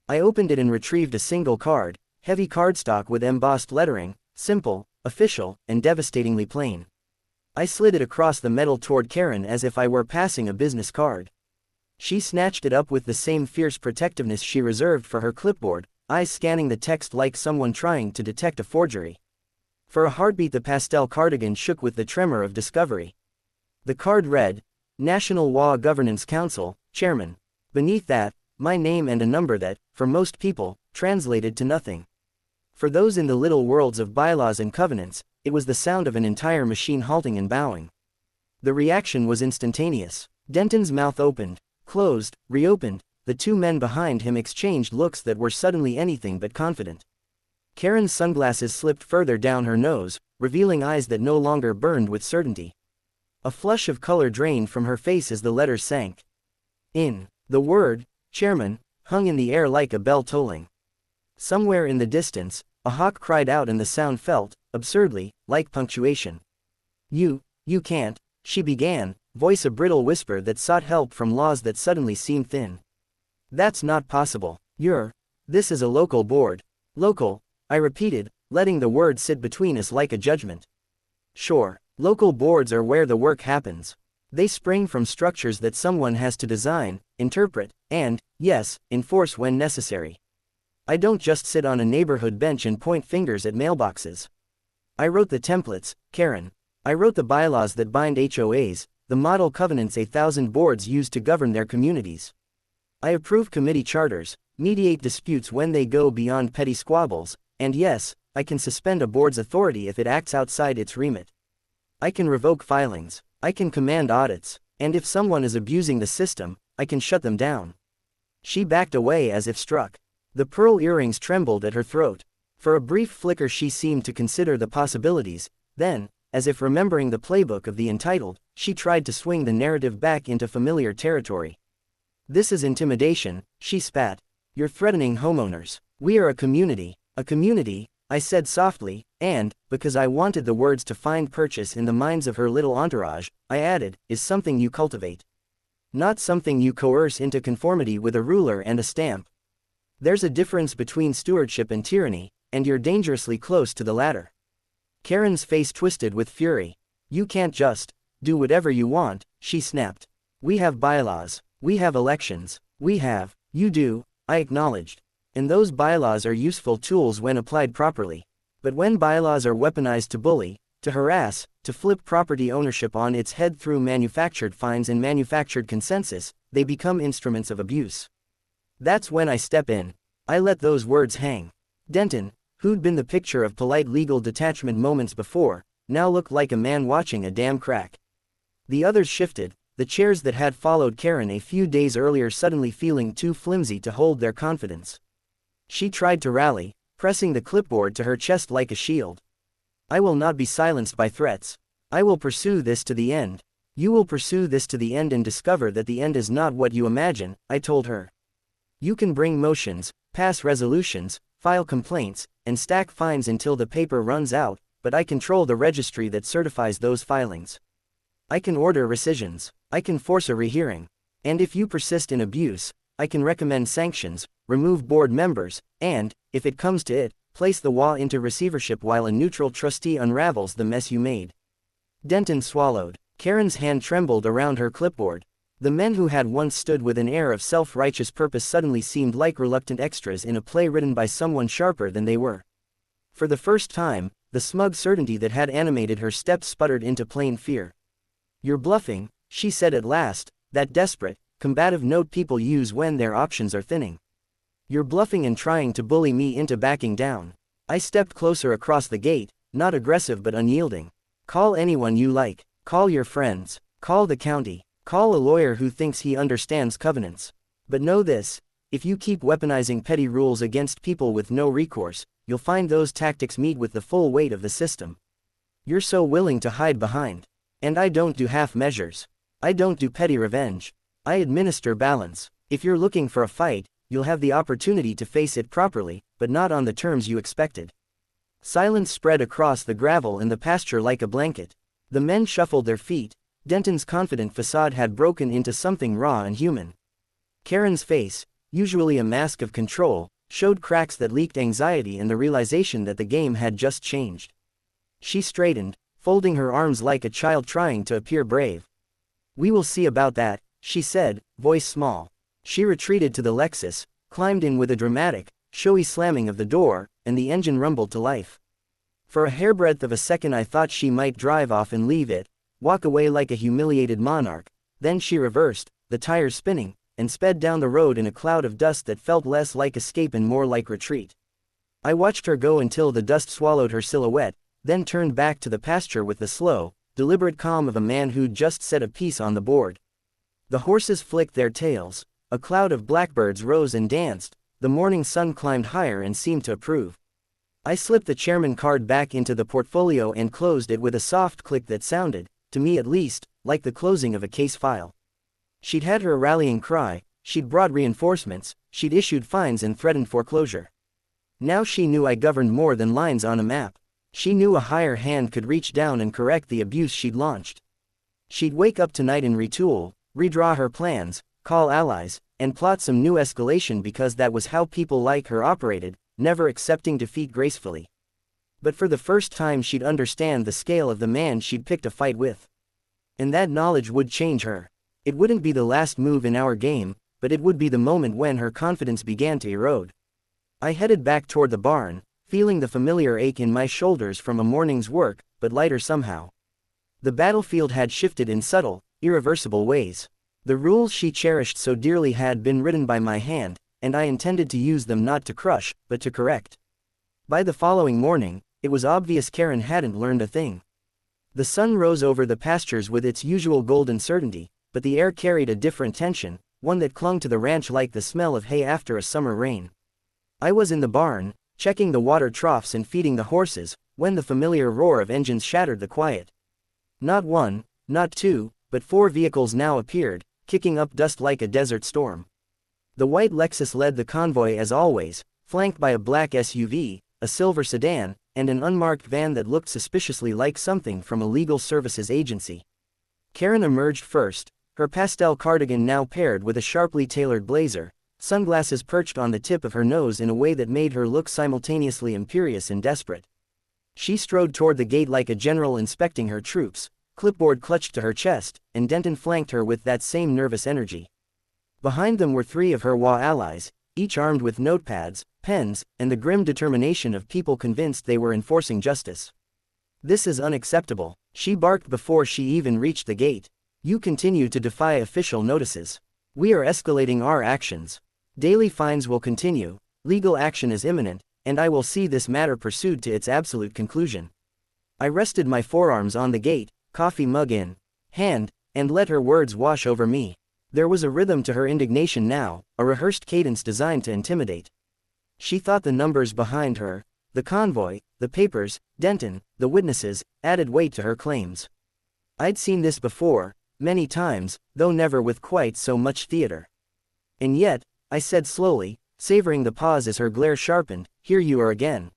I opened it and retrieved a single card, heavy cardstock with embossed lettering, simple, official, and devastatingly plain. I slid it across the metal toward Karen as if I were passing a business card. She snatched it up with the same fierce protectiveness she reserved for her clipboard, eyes scanning the text like someone trying to detect a forgery. For a heartbeat the pastel cardigan shook with the tremor of discovery. The card read, "National HOA Governance Council, Chairman." Beneath that, my name and a number that, for most people, translated to nothing. For those in the little worlds of bylaws and covenants, it was the sound of an entire machine halting and bowing. The reaction was instantaneous. Denton's mouth opened, closed, reopened, the two men behind him exchanged looks that were suddenly anything but confident. Karen's sunglasses slipped further down her nose, revealing eyes that no longer burned with certainty. A flush of color drained from her face as the letters sank in. The word, "Chairman," hung in the air like a bell tolling. Somewhere in the distance, a hawk cried out and the sound felt, absurdly, like punctuation. You can't," she began, voice a brittle whisper that sought help from laws that suddenly seemed thin. "That's not possible. This is a local board." "Local," I repeated, letting the word sit between us like a judgment. "Sure, local boards are where the work happens. They spring from structures that someone has to design, interpret, and, yes, enforce when necessary. I don't just sit on a neighborhood bench and point fingers at mailboxes. I wrote the templates, Karen. I wrote the bylaws that bind HOAs, the model covenants 1,000 boards use to govern their communities. I approve committee charters, mediate disputes when they go beyond petty squabbles, And yes, I can suspend a board's authority if it acts outside its remit. I can revoke filings. I can command audits. And if someone is abusing the system, I can shut them down. She backed away as if struck. The pearl earrings trembled at her throat. For a brief flicker she seemed to consider the possibilities, then, as if remembering the playbook of the entitled, she tried to swing the narrative back into familiar territory. This is intimidation, she spat. You're threatening homeowners. We are a community, I said softly, and, because I wanted the words to find purchase in the minds of her little entourage, I added, is something you cultivate. Not something you coerce into conformity with a ruler and a stamp. There's a difference between stewardship and tyranny, and you're dangerously close to the latter. Karen's face twisted with fury. You can't just do whatever you want, she snapped. We have bylaws. We have elections. You do, I acknowledged. And those bylaws are useful tools when applied properly. But when bylaws are weaponized to bully, to harass, to flip property ownership on its head through manufactured fines and manufactured consensus, they become instruments of abuse. That's when I step in. I let those words hang. Denton, who'd been the picture of polite legal detachment moments before, now looked like a man watching a dam crack. The others shifted, the chairs that had followed Karen a few days earlier suddenly feeling too flimsy to hold their confidence. She tried to rally, pressing the clipboard to her chest like a shield. I will not be silenced by threats. I will pursue this to the end. You will pursue this to the end and discover that the end is not what you imagine, I told her. You can bring motions, pass resolutions, file complaints, and stack fines until the paper runs out, but I control the registry that certifies those filings. I can order rescissions. I can force a rehearing. And if you persist in abuse, I can recommend sanctions, remove board members, and, if it comes to it, place the HOA into receivership while a neutral trustee unravels the mess you made. Denton swallowed. Karen's hand trembled around her clipboard. The men who had once stood with an air of self-righteous purpose suddenly seemed like reluctant extras in a play written by someone sharper than they were. For the first time, the smug certainty that had animated her steps sputtered into plain fear. You're bluffing, she said at last, that desperate, combative note people use when their options are thinning. You're bluffing and trying to bully me into backing down. I stepped closer across the gate, not aggressive but unyielding. Call anyone you like. Call your friends. Call the county. Call a lawyer who thinks he understands covenants. But know this, if you keep weaponizing petty rules against people with no recourse, you'll find those tactics meet with the full weight of the system. You're so willing to hide behind. And I don't do half measures. I don't do petty revenge. I administer balance. If you're looking for a fight, you'll have the opportunity to face it properly, but not on the terms you expected. Silence spread across the gravel in the pasture like a blanket. The men shuffled their feet. Denton's confident facade had broken into something raw and human. Karen's face, usually a mask of control, showed cracks that leaked anxiety and the realization that the game had just changed. She straightened, folding her arms like a child trying to appear brave. We will see about that, she said, voice small. She retreated to the Lexus, climbed in with a dramatic, showy slamming of the door, and the engine rumbled to life. For a hairbreadth of a second I thought she might drive off and leave it, walk away like a humiliated monarch. Then she reversed, the tires spinning, and sped down the road in a cloud of dust that felt less like escape and more like retreat. I watched her go until the dust swallowed her silhouette, then turned back to the pasture with the slow, deliberate calm of a man who'd just set a piece on the board. The horses flicked their tails. A cloud of blackbirds rose and danced. The morning sun climbed higher and seemed to approve. I slipped the chairman card back into the portfolio and closed it with a soft click that sounded, to me at least, like the closing of a case file. She'd had her rallying cry, she'd brought reinforcements, she'd issued fines and threatened foreclosure. Now she knew I governed more than lines on a map. She knew a higher hand could reach down and correct the abuse she'd launched. She'd wake up tonight and retool, redraw her plans, call allies, and plot some new escalation because that was how people like her operated, never accepting defeat gracefully. But for the first time she'd understand the scale of the man she'd picked a fight with. And that knowledge would change her. It wouldn't be the last move in our game, but it would be the moment when her confidence began to erode. I headed back toward the barn, feeling the familiar ache in my shoulders from a morning's work, but lighter somehow. The battlefield had shifted in subtle, irreversible ways. The rules she cherished so dearly had been written by my hand, and I intended to use them not to crush, but to correct. By the following morning, it was obvious Karen hadn't learned a thing. The sun rose over the pastures with its usual golden certainty, but the air carried a different tension, one that clung to the ranch like the smell of hay after a summer rain. I was in the barn, checking the water troughs and feeding the horses, when the familiar roar of engines shattered the quiet. Not one, not two, but 4 vehicles now appeared, kicking up dust like a desert storm. The white Lexus led the convoy as always, flanked by a black SUV, a silver sedan, and an unmarked van that looked suspiciously like something from a legal services agency. Karen emerged first, her pastel cardigan now paired with a sharply tailored blazer, sunglasses perched on the tip of her nose in a way that made her look simultaneously imperious and desperate. She strode toward the gate like a general inspecting her troops, clipboard clutched to her chest, and Denton flanked her with that same nervous energy. Behind them were 3 of her HOA allies, each armed with notepads, pens, and the grim determination of people convinced they were enforcing justice. "This is unacceptable," she barked before she even reached the gate. "You continue to defy official notices. We are escalating our actions. Daily fines will continue, legal action is imminent, and I will see this matter pursued to its absolute conclusion." I rested my forearms on the gate, coffee mug in hand, and let her words wash over me. There was a rhythm to her indignation now, a rehearsed cadence designed to intimidate. She thought the numbers behind her, the convoy, the papers, Denton, the witnesses, added weight to her claims. I'd seen this before, many times, though never with quite so much theater. "And yet," I said slowly, savoring the pause as her glare sharpened, "here you are again.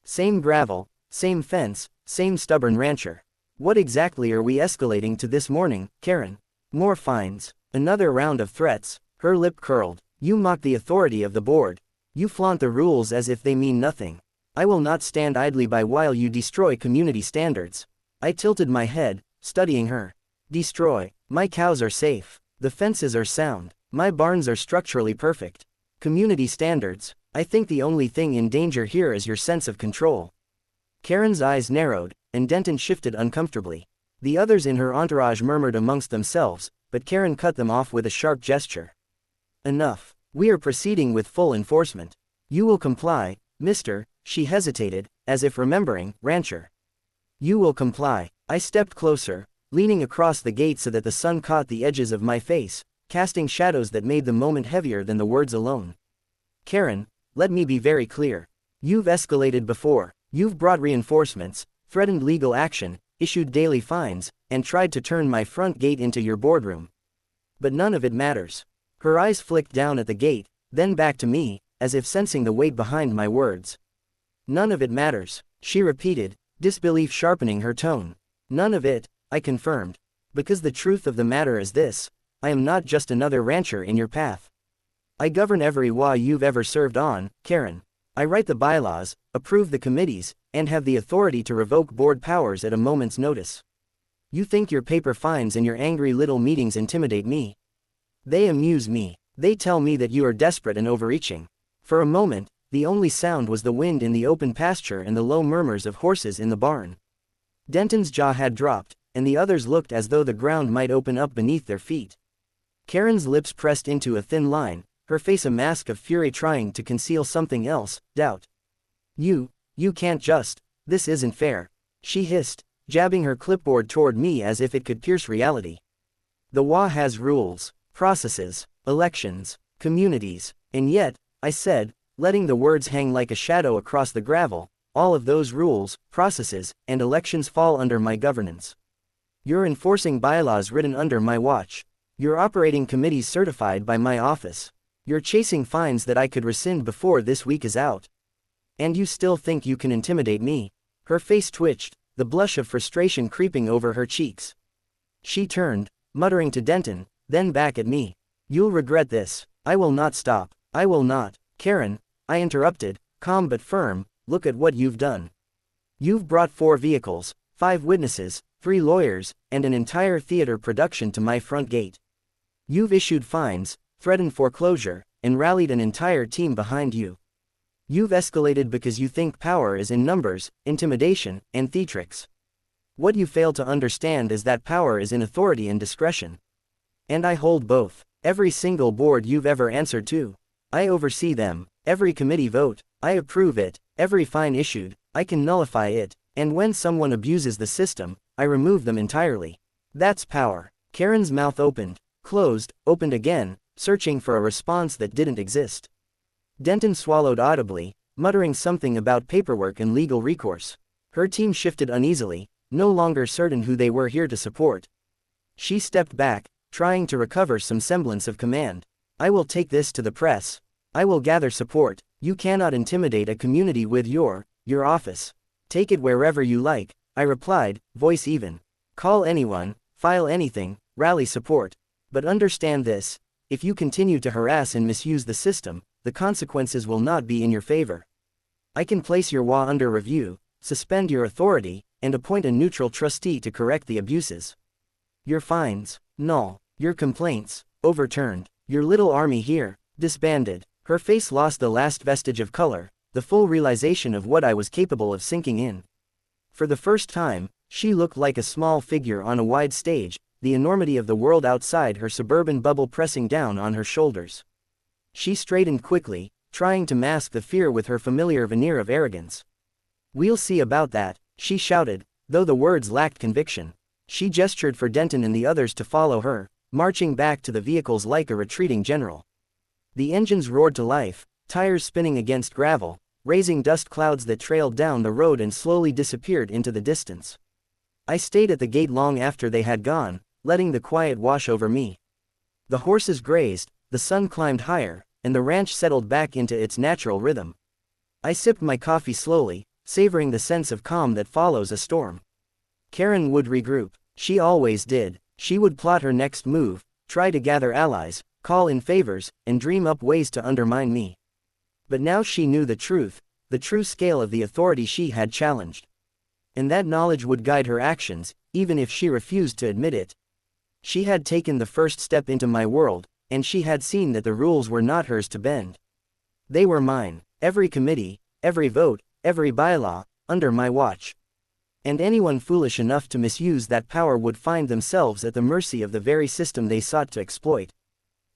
Same gravel, same fence, same stubborn rancher. What exactly are we escalating to this morning, Karen? More fines? Another round of threats?" Her lip curled. "You mock the authority of the board. You flaunt the rules as if they mean nothing. I will not stand idly by while you destroy community standards." I tilted my head, studying her. "Destroy? My cows are safe. The fences are sound. My barns are structurally perfect. Community standards? I think the only thing in danger here is your sense of control." Karen's eyes narrowed, and Denton shifted uncomfortably. The others in her entourage murmured amongst themselves, but Karen cut them off with a sharp gesture. "Enough. We are proceeding with full enforcement. You will comply, Mr." She hesitated, as if remembering, "rancher. You will comply." I stepped closer, leaning across the gate so that the sun caught the edges of my face, casting shadows that made the moment heavier than the words alone. "Karen, let me be very clear. You've escalated before. You've brought reinforcements, threatened legal action, issued daily fines, and tried to turn my front gate into your boardroom. But none of it matters." Her eyes flicked down at the gate, then back to me, as if sensing the weight behind my words. "None of it matters," she repeated, disbelief sharpening her tone. "None of it," I confirmed. "Because the truth of the matter is this: I am not just another rancher in your path. I govern every HOA you've ever served on, Karen. I write the bylaws, approve the committees, and have the authority to revoke board powers at a moment's notice. You think your paper fines and your angry little meetings intimidate me? They amuse me. They tell me that you are desperate and overreaching." For a moment, the only sound was the wind in the open pasture and the low murmurs of horses in the barn. Denton's jaw had dropped, and the others looked as though the ground might open up beneath their feet. Karen's lips pressed into a thin line, her face a mask of fury trying to conceal something else, doubt. You can't just. This isn't fair," she hissed, jabbing her clipboard toward me as if it could pierce reality. "The HOA has rules, processes, elections, communities, and yet," I said, letting the words hang like a shadow across the gravel, "all of those rules, processes, and elections fall under my governance. You're enforcing bylaws written under my watch. You're operating committees certified by my office. You're chasing fines that I could rescind before this week is out. And you still think you can intimidate me?" Her face twitched, the blush of frustration creeping over her cheeks. She turned, muttering to Denton, then back at me. "You'll regret this. I will not stop. I will not." "Karen," I interrupted, calm but firm, "look at what you've done. You've brought 4 vehicles, 5 witnesses, 3 lawyers, and an entire theater production to my front gate. You've issued fines, threatened foreclosure, and rallied an entire team behind you. You've escalated because you think power is in numbers, intimidation, and theatrics. What you fail to understand is that power is in authority and discretion. And I hold both. Every single board you've ever answered to. I oversee them. Every committee vote, I approve it, Every fine issued, I can nullify it, and when someone abuses the system, I remove them entirely. That's power. Karen's mouth opened, closed, opened again, searching for a response that didn't exist. Denton swallowed audibly, muttering something about paperwork and legal recourse. Her team shifted uneasily, no longer certain who they were here to support. She stepped back, trying to recover some semblance of command. I will take this to the press. I will gather support. You cannot intimidate a community with your office. Take it wherever you like, I replied, voice even. Call anyone, file anything, rally support. But understand this, if you continue to harass and misuse the system, the consequences will not be in your favor. I can place your HOA under review, suspend your authority, and appoint a neutral trustee to correct the abuses. Your fines, null. Your complaints, overturned. Your little army here, disbanded. Her face lost the last vestige of color, the full realization of what I was capable of sinking in. For the first time, she looked like a small figure on a wide stage, the enormity of the world outside her suburban bubble pressing down on her shoulders. She straightened quickly, trying to mask the fear with her familiar veneer of arrogance. We'll see about that, she shouted, though the words lacked conviction. She gestured for Denton and the others to follow her, marching back to the vehicles like a retreating general. The engines roared to life, tires spinning against gravel, raising dust clouds that trailed down the road and slowly disappeared into the distance. I stayed at the gate long after they had gone, letting the quiet wash over me. The horses grazed, the sun climbed higher, and the ranch settled back into its natural rhythm. I sipped my coffee slowly, savoring the sense of calm that follows a storm. Karen would regroup. She always did. She would plot her next move, try to gather allies, call in favors, and dream up ways to undermine me. But now she knew the true scale of the authority she had challenged. And that knowledge would guide her actions, even if she refused to admit it. She had taken the first step into my world, and she had seen that the rules were not hers to bend. They were mine, every committee, every vote, every bylaw, under my watch. And anyone foolish enough to misuse that power would find themselves at the mercy of the very system they sought to exploit.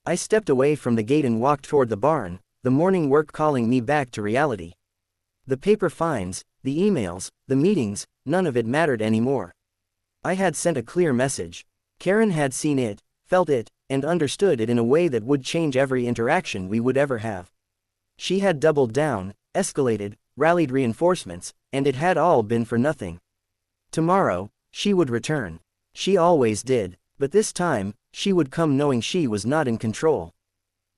I stepped away from the gate and walked toward the barn, the morning work calling me back to reality. The paper fines, the emails, the meetings, none of it mattered anymore. I had sent a clear message. Karen had seen it, felt it, and understood it in a way that would change every interaction we would ever have. She had doubled down, escalated, rallied reinforcements, and it had all been for nothing. Tomorrow, she would return. She always did, but this time, she would come knowing she was not in control.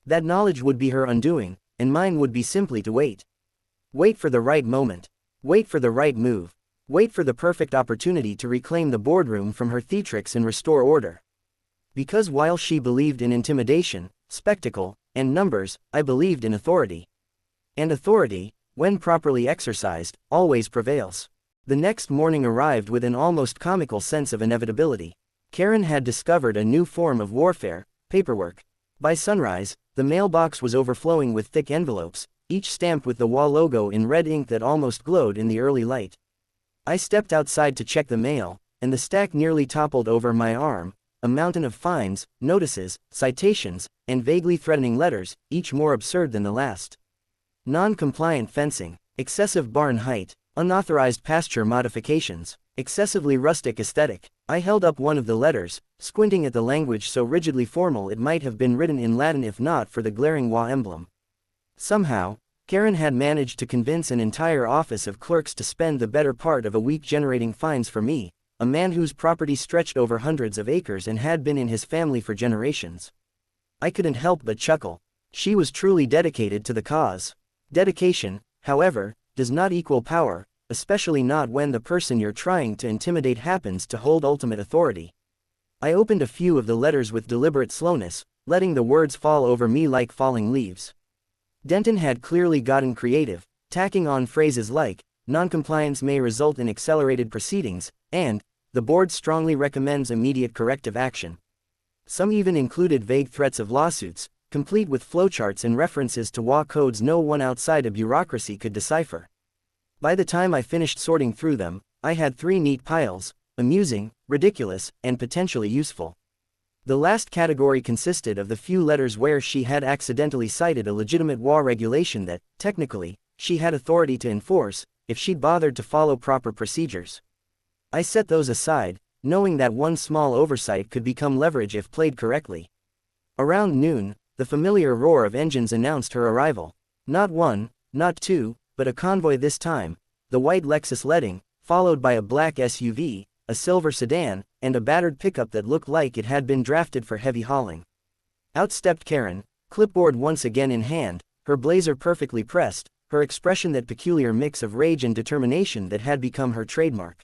That knowledge would be her undoing, and mine would be simply to wait. Wait for the right moment. Wait for the right move. Wait for the perfect opportunity to reclaim the boardroom from her theatrics and restore order. Because while she believed in intimidation, spectacle, and numbers, I believed in authority. And authority, when properly exercised, always prevails. The next morning arrived with an almost comical sense of inevitability. Karen had discovered a new form of warfare, paperwork. By sunrise, the mailbox was overflowing with thick envelopes, each stamped with the HOA logo in red ink that almost glowed in the early light. I stepped outside to check the mail, and the stack nearly toppled over my arm, a mountain of fines, notices, citations, and vaguely threatening letters, each more absurd than the last. Non-compliant fencing, excessive barn height, unauthorized pasture modifications, excessively rustic aesthetic. I held up one of the letters, squinting at the language so rigidly formal it might have been written in Latin if not for the glaring HOA emblem. Somehow, Karen had managed to convince an entire office of clerks to spend the better part of a week generating fines for me, a man whose property stretched over hundreds of acres and had been in his family for generations. I couldn't help but chuckle. She was truly dedicated to the cause. Dedication, however, does not equal power, especially not when the person you're trying to intimidate happens to hold ultimate authority. I opened a few of the letters with deliberate slowness, letting the words fall over me like falling leaves. Denton had clearly gotten creative, tacking on phrases like, noncompliance may result in accelerated proceedings, and, the board strongly recommends immediate corrective action. Some even included vague threats of lawsuits, complete with flowcharts and references to HOA codes no one outside a bureaucracy could decipher. By the time I finished sorting through them, I had 3 neat piles, amusing, ridiculous, and potentially useful. The last category consisted of the few letters where she had accidentally cited a legitimate HOA regulation that, technically, she had authority to enforce, if she'd bothered to follow proper procedures. I set those aside, knowing that one small oversight could become leverage if played correctly. Around noon, the familiar roar of engines announced her arrival. Not one, not two, but a convoy this time, the white Lexus leading, followed by a black SUV, a silver sedan, and a battered pickup that looked like it had been drafted for heavy hauling. Out stepped Karen, clipboard once again in hand, her blazer perfectly pressed, her expression that peculiar mix of rage and determination that had become her trademark.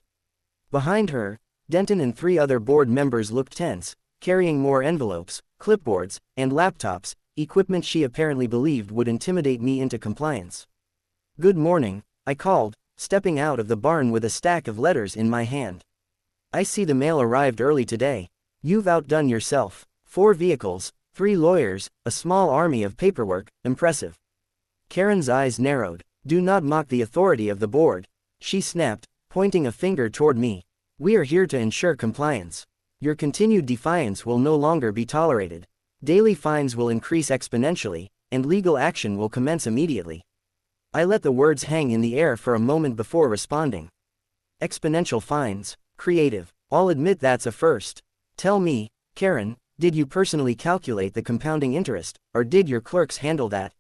Behind her, Denton and 3 other board members looked tense, carrying more envelopes, clipboards, and laptops, equipment she apparently believed would intimidate me into compliance. "Good morning," I called, stepping out of the barn with a stack of letters in my hand. "I see the mail arrived early today. You've outdone yourself. 4 vehicles, 3 lawyers, a small army of paperwork, impressive." Karen's eyes narrowed. "Do not mock the authority of the board," she snapped, pointing a finger toward me. "We are here to ensure compliance. Your continued defiance will no longer be tolerated. Daily fines will increase exponentially, and legal action will commence immediately." I let the words hang in the air for a moment before responding. "Exponential fines. Creative. I'll admit that's a first. Tell me, Karen, did you personally calculate the compounding interest, or did your clerks handle that?"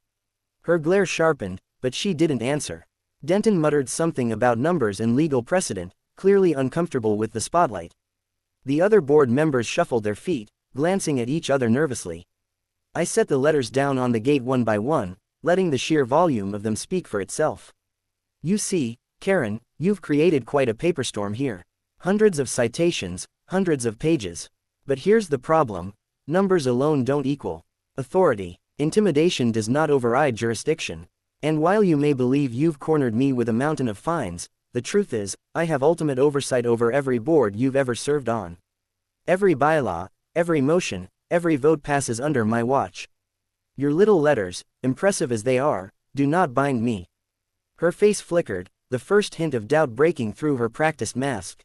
Her glare sharpened, but she didn't answer. Denton muttered something about numbers and legal precedent, clearly uncomfortable with the spotlight. The other board members shuffled their feet, glancing at each other nervously. I set the letters down on the gate one by one, letting the sheer volume of them speak for itself. "You see, Karen, you've created quite a paperstorm here. Hundreds of citations, hundreds of pages. But here's the problem: numbers alone don't equal authority. Intimidation does not override jurisdiction. And while you may believe you've cornered me with a mountain of fines, the truth is, I have ultimate oversight over every board you've ever served on. Every bylaw, every motion, every vote passes under my watch. Your little letters, impressive as they are, do not bind me." Her face flickered, the first hint of doubt breaking through her practiced mask.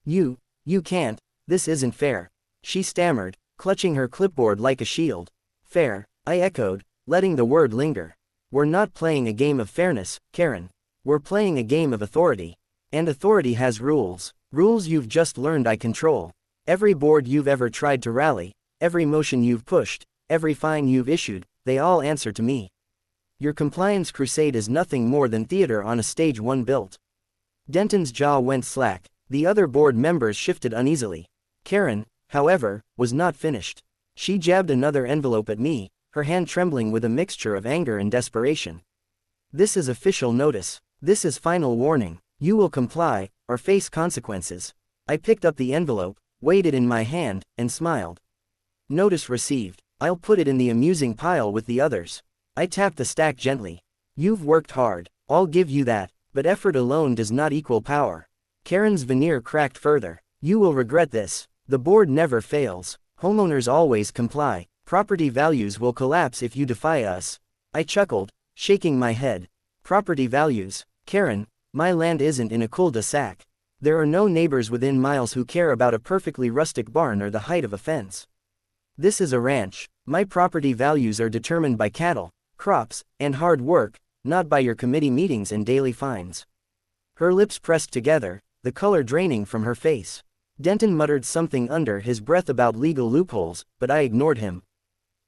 You can't, this isn't fair," she stammered, clutching her clipboard like a shield. "Fair," I echoed, letting the word linger. "We're not playing a game of fairness, Karen. We're playing a game of authority. And authority has rules. Rules you've just learned I control. Every board you've ever tried to rally, every motion you've pushed, every fine you've issued, they all answer to me. Your compliance crusade is nothing more than theater on a stage one built." Denton's jaw went slack, the other board members shifted uneasily. Karen, however, was not finished. She jabbed another envelope at me, her hand trembling with a mixture of anger and desperation. "This is official notice. This is final warning. You will comply, or face consequences." I picked up the envelope, weighed it in my hand, and smiled. "Notice received. I'll put it in the amusing pile with the others." I tapped the stack gently. "You've worked hard, I'll give you that, but effort alone does not equal power." Karen's veneer cracked further. "You will regret this. The board never fails. Homeowners always comply. Property values will collapse if you defy us." I chuckled, shaking my head. "Property values? Karen, my land isn't in a cul-de-sac. There are no neighbors within miles who care about a perfectly rustic barn or the height of a fence. This is a ranch. My property values are determined by cattle, crops, and hard work, not by your committee meetings and daily fines." Her lips pressed together, the color draining from her face. Denton muttered something under his breath about legal loopholes, but I ignored him.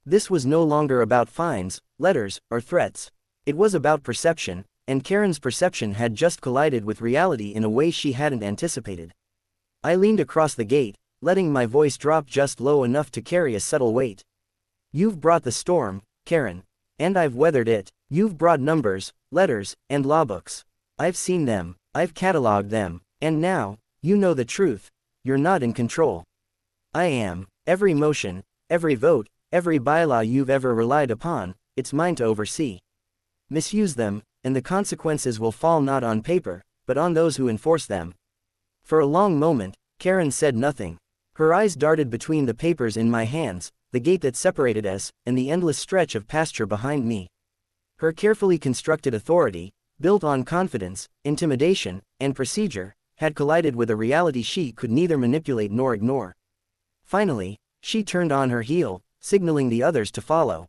This was no longer about fines, letters, or threats. It was about perception, and Karen's perception had just collided with reality in a way she hadn't anticipated. I leaned across the gate, letting my voice drop just low enough to carry a subtle weight. "You've brought the storm, Karen. And I've weathered it. You've brought numbers, letters, and lawbooks. I've seen them, I've cataloged them, and now, you know the truth. You're not in control. I am. Every motion, every vote, every bylaw you've ever relied upon, it's mine to oversee. Misuse them, and the consequences will fall not on paper, but on those who enforce them." For a long moment, Karen said nothing. Her eyes darted between the papers in my hands, the gate that separated us, and the endless stretch of pasture behind me. Her carefully constructed authority, built on confidence, intimidation, and procedure, had collided with a reality she could neither manipulate nor ignore. Finally, she turned on her heel, signaling the others to follow.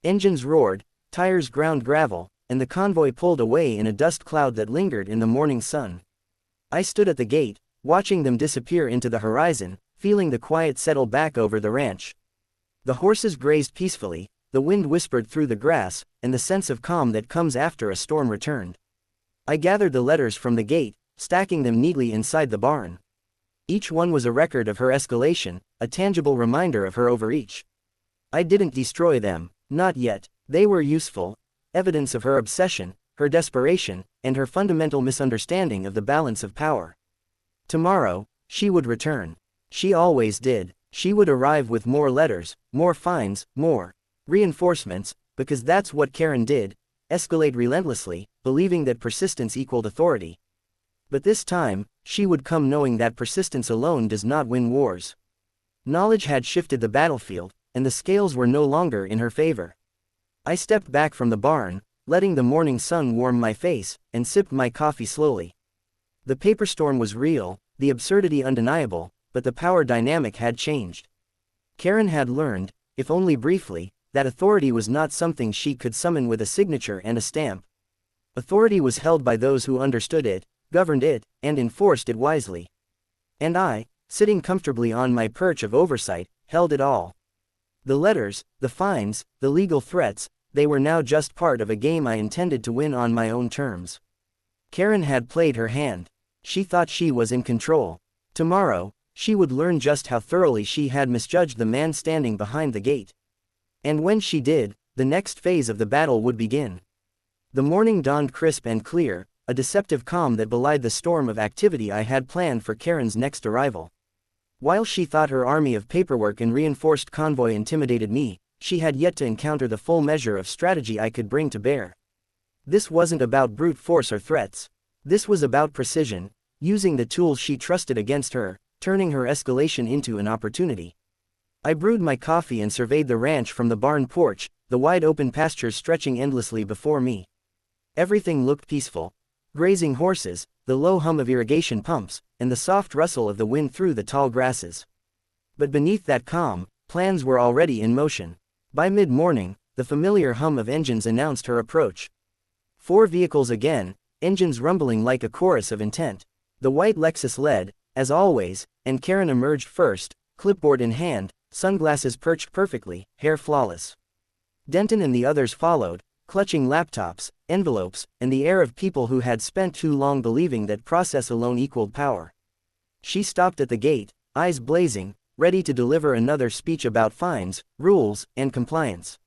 Engines roared, tires ground gravel, and the convoy pulled away in a dust cloud that lingered in the morning sun. I stood at the gate, watching them disappear into the horizon, feeling the quiet settle back over the ranch. The horses grazed peacefully, the wind whispered through the grass, and the sense of calm that comes after a storm returned. I gathered the letters from the gate, stacking them neatly inside the barn. Each one was a record of her escalation, a tangible reminder of her overreach. I didn't destroy them, not yet. They were useful, evidence of her obsession, her desperation, and her fundamental misunderstanding of the balance of power. Tomorrow, she would return. She always did. She would arrive with more letters, more fines, more reinforcements, because that's what Karen did, escalate relentlessly, believing that persistence equaled authority. But this time, she would come knowing that persistence alone does not win wars. Knowledge had shifted the battlefield, and the scales were no longer in her favor. I stepped back from the barn, letting the morning sun warm my face, and sipped my coffee slowly. The paper storm was real, the absurdity undeniable, but the power dynamic had changed. Karen had learned, if only briefly, that authority was not something she could summon with a signature and a stamp. Authority was held by those who understood it, governed it, and enforced it wisely. And I, sitting comfortably on my perch of oversight, held it all. The letters, the fines, the legal threats, they were now just part of a game I intended to win on my own terms. Karen had played her hand. She thought she was in control. Tomorrow, she would learn just how thoroughly she had misjudged the man standing behind the gate. And when she did, the next phase of the battle would begin. The morning dawned crisp and clear, a deceptive calm that belied the storm of activity I had planned for Karen's next arrival. While she thought her army of paperwork and reinforced convoy intimidated me, she had yet to encounter the full measure of strategy I could bring to bear. This wasn't about brute force or threats. This was about precision, using the tools she trusted against her, turning her escalation into an opportunity. I brewed my coffee and surveyed the ranch from the barn porch, the wide open pastures stretching endlessly before me. Everything looked peaceful. Grazing horses, the low hum of irrigation pumps, and the soft rustle of the wind through the tall grasses. But beneath that calm, plans were already in motion. By mid-morning, the familiar hum of engines announced her approach. 4 vehicles again, engines rumbling like a chorus of intent. The white Lexus led, as always, and Karen emerged first, clipboard in hand, sunglasses perched perfectly, hair flawless. Denton and the others followed, clutching laptops, envelopes, and the air of people who had spent too long believing that process alone equaled power. She stopped at the gate, eyes blazing, ready to deliver another speech about fines, rules, and compliance.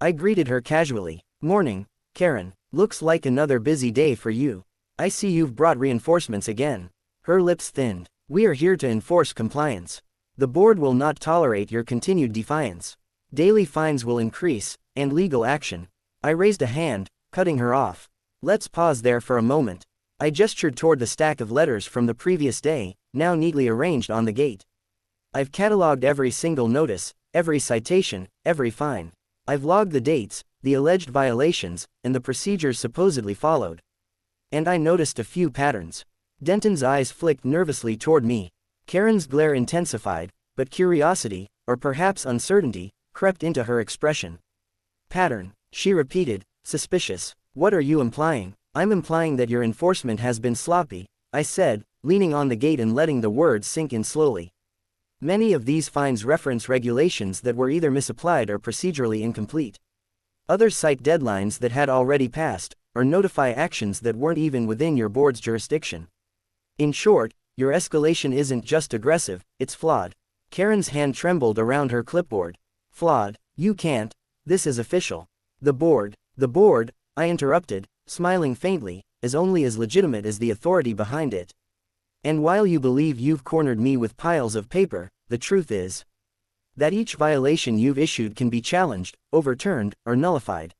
I greeted her casually. "Morning, Karen. Looks like another busy day for you. I see you've brought reinforcements again." Her lips thinned. "We are here to enforce compliance. The board will not tolerate your continued defiance. Daily fines will increase, and legal action." I raised a hand, cutting her off. "Let's pause there for a moment." I gestured toward the stack of letters from the previous day, now neatly arranged on the gate. "I've cataloged every single notice, every citation, every fine. I've logged the dates, the alleged violations, and the procedures supposedly followed. And I noticed a few patterns." Denton's eyes flicked nervously toward me. Karen's glare intensified, but curiosity, or perhaps uncertainty, crept into her expression. "Pattern," she repeated, suspicious. "What are you implying?" "I'm implying that your enforcement has been sloppy," I said, leaning on the gate and letting the words sink in slowly. "Many of these fines reference regulations that were either misapplied or procedurally incomplete. Others cite deadlines that had already passed, or notify actions that weren't even within your board's jurisdiction. In short, your escalation isn't just aggressive, it's flawed." Karen's hand trembled around her clipboard. "Flawed? You can't. This is official." The board, I interrupted, smiling faintly, is only as legitimate as the authority behind it. And while you believe you've cornered me with piles of paper, the truth is that each violation you've issued can be challenged, overturned, or nullified.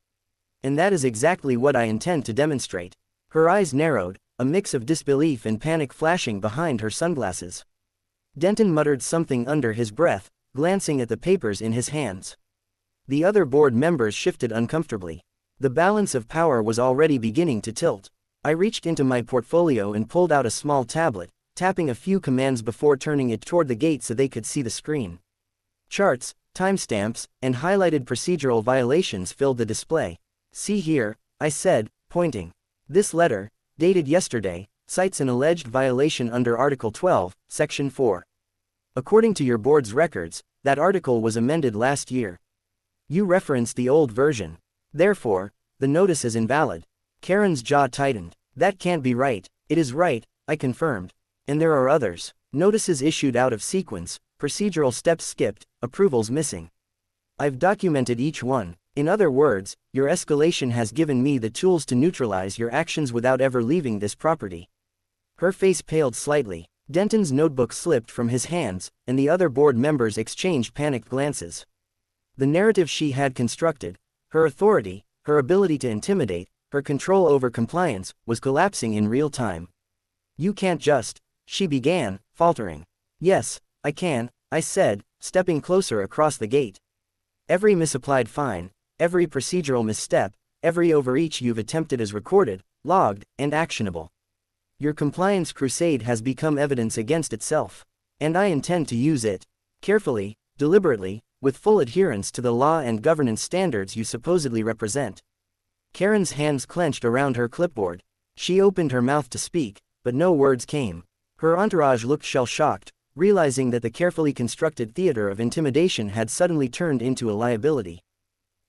And that is exactly what I intend to demonstrate." Her eyes narrowed, a mix of disbelief and panic flashing behind her sunglasses. Denton muttered something under his breath, glancing at the papers in his hands. The other board members shifted uncomfortably. The balance of power was already beginning to tilt. I reached into my portfolio and pulled out a small tablet, tapping a few commands before turning it toward the gate so they could see the screen. Charts, timestamps, and highlighted procedural violations filled the display. "See here," I said, pointing. This letter, dated yesterday, cites an alleged violation under Article 12, Section 4. According to your board's records, that article was amended last year. You referenced the old version. Therefore, the notice is invalid. Karen's jaw tightened. That can't be right. It is right, I confirmed. And there are others. Notices issued out of sequence, procedural steps skipped, approvals missing. I've documented each one. In other words, your escalation has given me the tools to neutralize your actions without ever leaving this property. Her face paled slightly. Denton's notebook slipped from his hands, and the other board members exchanged panicked glances. The narrative she had constructed, her authority, her ability to intimidate, her control over compliance, was collapsing in real time. You can't just, she began, faltering. Yes, I can, I said, stepping closer across the gate. Every misapplied fine, every procedural misstep, every overreach you've attempted is recorded, logged, and actionable. Your compliance crusade has become evidence against itself. And I intend to use it. Carefully, deliberately, with full adherence to the law and governance standards you supposedly represent. Karen's hands clenched around her clipboard. She opened her mouth to speak, but no words came. Her entourage looked shell-shocked, realizing that the carefully constructed theater of intimidation had suddenly turned into a liability.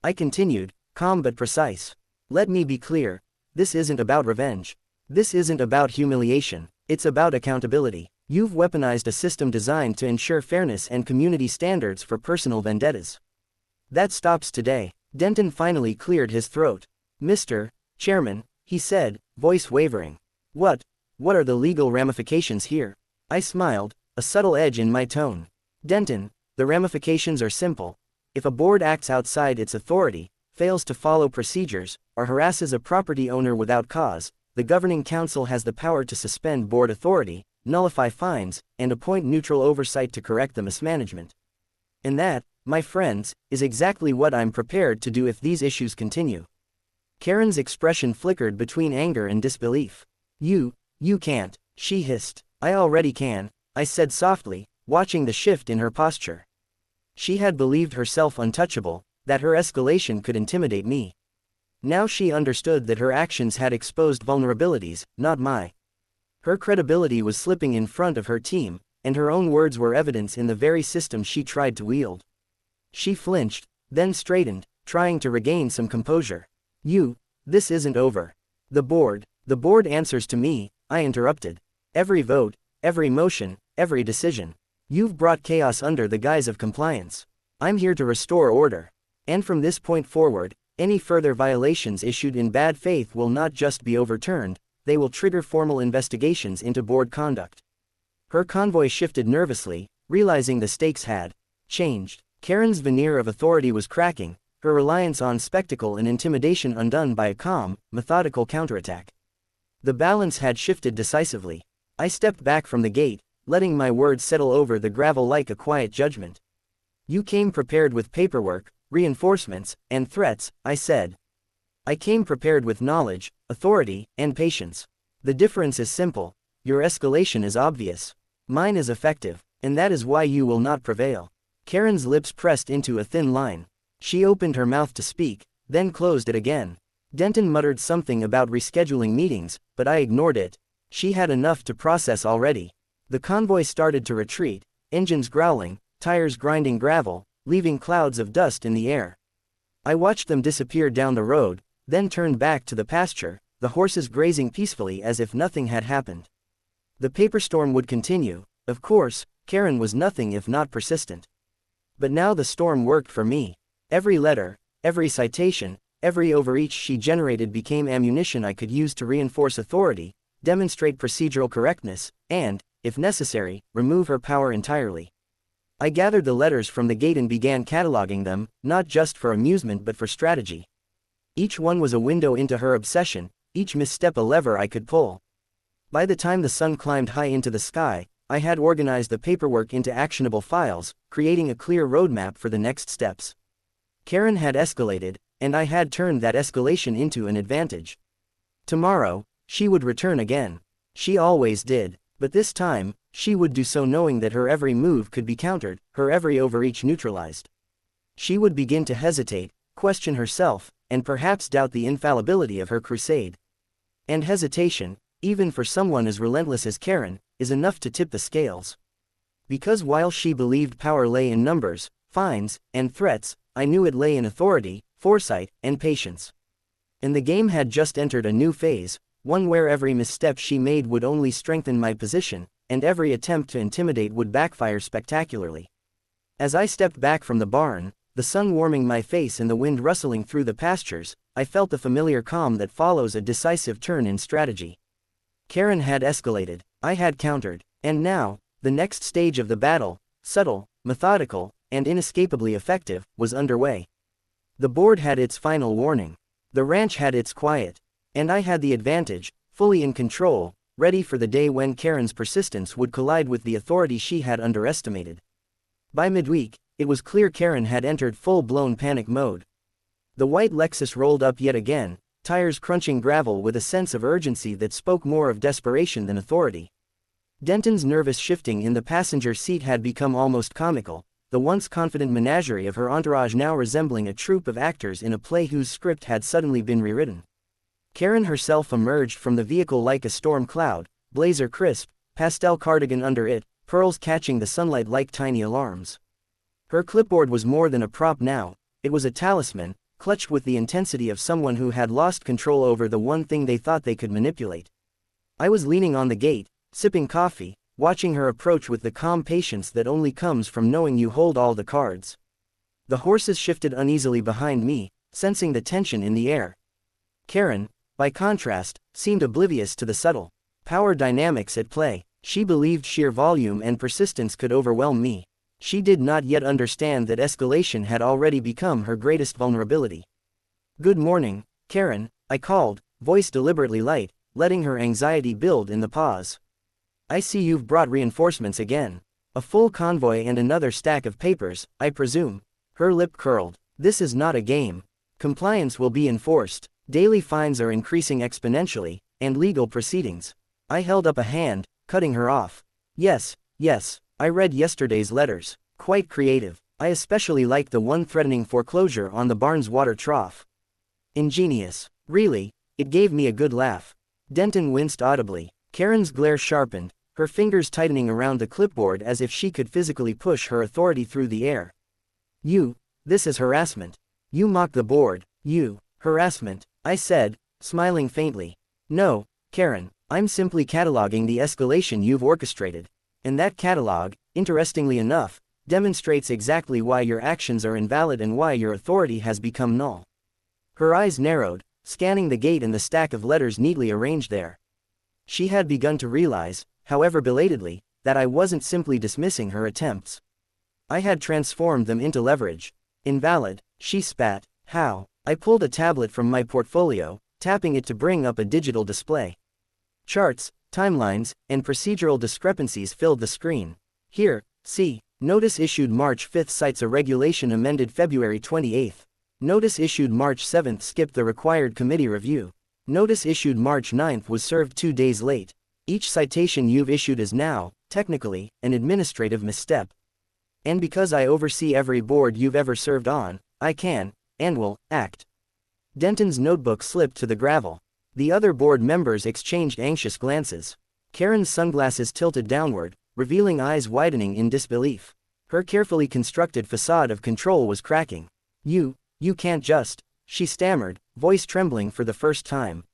I continued, calm but precise. Let me be clear. This isn't about revenge. This isn't about humiliation. It's about accountability. You've weaponized a system designed to ensure fairness and community standards for personal vendettas. That stops today. Denton finally cleared his throat. Mr. Chairman, he said, voice wavering. What are the legal ramifications here? I smiled, a subtle edge in my tone. Denton, the ramifications are simple. If a board acts outside its authority, fails to follow procedures, or harasses a property owner without cause, the governing council has the power to suspend board authority, nullify fines, and appoint neutral oversight to correct the mismanagement. And that, my friends, is exactly what I'm prepared to do if these issues continue. Karen's expression flickered between anger and disbelief. You can't, she hissed. I already can, I said softly, watching the shift in her posture. She had believed herself untouchable, that her escalation could intimidate me. Now she understood that her actions had exposed vulnerabilities, not mine. Her credibility was slipping in front of her team, and her own words were evidence in the very system she tried to wield. She flinched, then straightened, trying to regain some composure. This isn't over. The board answers to me, I interrupted. Every vote, every motion, every decision. You've brought chaos under the guise of compliance. I'm here to restore order. And from this point forward, any further violations issued in bad faith will not just be overturned, they will trigger formal investigations into board conduct. Her convoy shifted nervously, realizing the stakes had changed. Karen's veneer of authority was cracking, her reliance on spectacle and intimidation undone by a calm, methodical counterattack. The balance had shifted decisively. I stepped back from the gate, letting my words settle over the gravel like a quiet judgment. You came prepared with paperwork, reinforcements, and threats, I said. I came prepared with knowledge, authority, and patience. The difference is simple. Your escalation is obvious. Mine is effective, and that is why you will not prevail. Karen's lips pressed into a thin line. She opened her mouth to speak, then closed it again. Denton muttered something about rescheduling meetings, but I ignored it. She had enough to process already. The convoy started to retreat, engines growling, tires grinding gravel, leaving clouds of dust in the air. I watched them disappear down the road, then turned back to the pasture, the horses grazing peacefully as if nothing had happened. The paper storm would continue. Of course, Karen was nothing if not persistent. But now the storm worked for me. Every letter, every citation, every overreach she generated became ammunition I could use to reinforce authority, demonstrate procedural correctness, and, if necessary, remove her power entirely. I gathered the letters from the gate and began cataloging them, not just for amusement but for strategy. Each one was a window into her obsession, each misstep a lever I could pull. By the time the sun climbed high into the sky, I had organized the paperwork into actionable files, creating a clear roadmap for the next steps. Karen had escalated, and I had turned that escalation into an advantage. Tomorrow, she would return again. She always did, but this time, she would do so knowing that her every move could be countered, her every overreach neutralized. She would begin to hesitate, question herself, and perhaps doubt the infallibility of her crusade. And hesitation, even for someone as relentless as Karen, is enough to tip the scales. Because while she believed power lay in numbers, fines, and threats, I knew it lay in authority, foresight, and patience. And the game had just entered a new phase, one where every misstep she made would only strengthen my position, and every attempt to intimidate would backfire spectacularly. As I stepped back from the barn, the sun warming my face and the wind rustling through the pastures, I felt the familiar calm that follows a decisive turn in strategy. Karen had escalated, I had countered, and now, the next stage of the battle, subtle, methodical, and inescapably effective, was underway. The board had its final warning. The ranch had its quiet. And I had the advantage, fully in control, ready for the day when Karen's persistence would collide with the authority she had underestimated. By midweek, it was clear Karen had entered full-blown panic mode. The white Lexus rolled up yet again, tires crunching gravel with a sense of urgency that spoke more of desperation than authority. Denton's nervous shifting in the passenger seat had become almost comical, the once confident menagerie of her entourage now resembling a troupe of actors in a play whose script had suddenly been rewritten. Karen herself emerged from the vehicle like a storm cloud, blazer crisp, pastel cardigan under it, pearls catching the sunlight like tiny alarms. Her clipboard was more than a prop now, it was a talisman, clutched with the intensity of someone who had lost control over the one thing they thought they could manipulate. I was leaning on the gate, sipping coffee, watching her approach with the calm patience that only comes from knowing you hold all the cards. The horses shifted uneasily behind me, sensing the tension in the air. Karen, by contrast, seemed oblivious to the subtle power dynamics at play. She believed sheer volume and persistence could overwhelm me. She did not yet understand that escalation had already become her greatest vulnerability. "Good morning, Karen," I called, voice deliberately light, letting her anxiety build in the pause. "I see you've brought reinforcements again. A full convoy and another stack of papers, I presume." Her lip curled. "This is not a game. Compliance will be enforced. Daily fines are increasing exponentially, and legal proceedings." I held up a hand, cutting her off. Yes, I read yesterday's letters. Quite creative. I especially liked the one threatening foreclosure on the barn's water trough. Ingenious. Really, it gave me a good laugh." Denton winced audibly. Karen's glare sharpened, her fingers tightening around the clipboard as if she could physically push her authority through the air. This is harassment. You mock the board. Harassment," I said, smiling faintly. "No, Karen, I'm simply cataloging the escalation you've orchestrated. And that catalog, interestingly enough, demonstrates exactly why your actions are invalid and why your authority has become null." Her eyes narrowed, scanning the gate and the stack of letters neatly arranged there. She had begun to realize, however belatedly, that I wasn't simply dismissing her attempts. I had transformed them into leverage. "Invalid," she spat. "How?" I pulled a tablet from my portfolio, tapping it to bring up a digital display. Charts, timelines, and procedural discrepancies filled the screen. "Here, see. Notice issued March 5 cites a regulation amended February 28. Notice issued March 7 skipped the required committee review. Notice issued March 9 was served 2 days late. Each citation you've issued is now, technically, an administrative misstep. And because I oversee every board you've ever served on, I can, and will, act." Denton's notebook slipped to the gravel. The other board members exchanged anxious glances. Karen's sunglasses tilted downward, revealing eyes widening in disbelief. Her carefully constructed facade of control was cracking. You can't just," she stammered, voice trembling for the first time.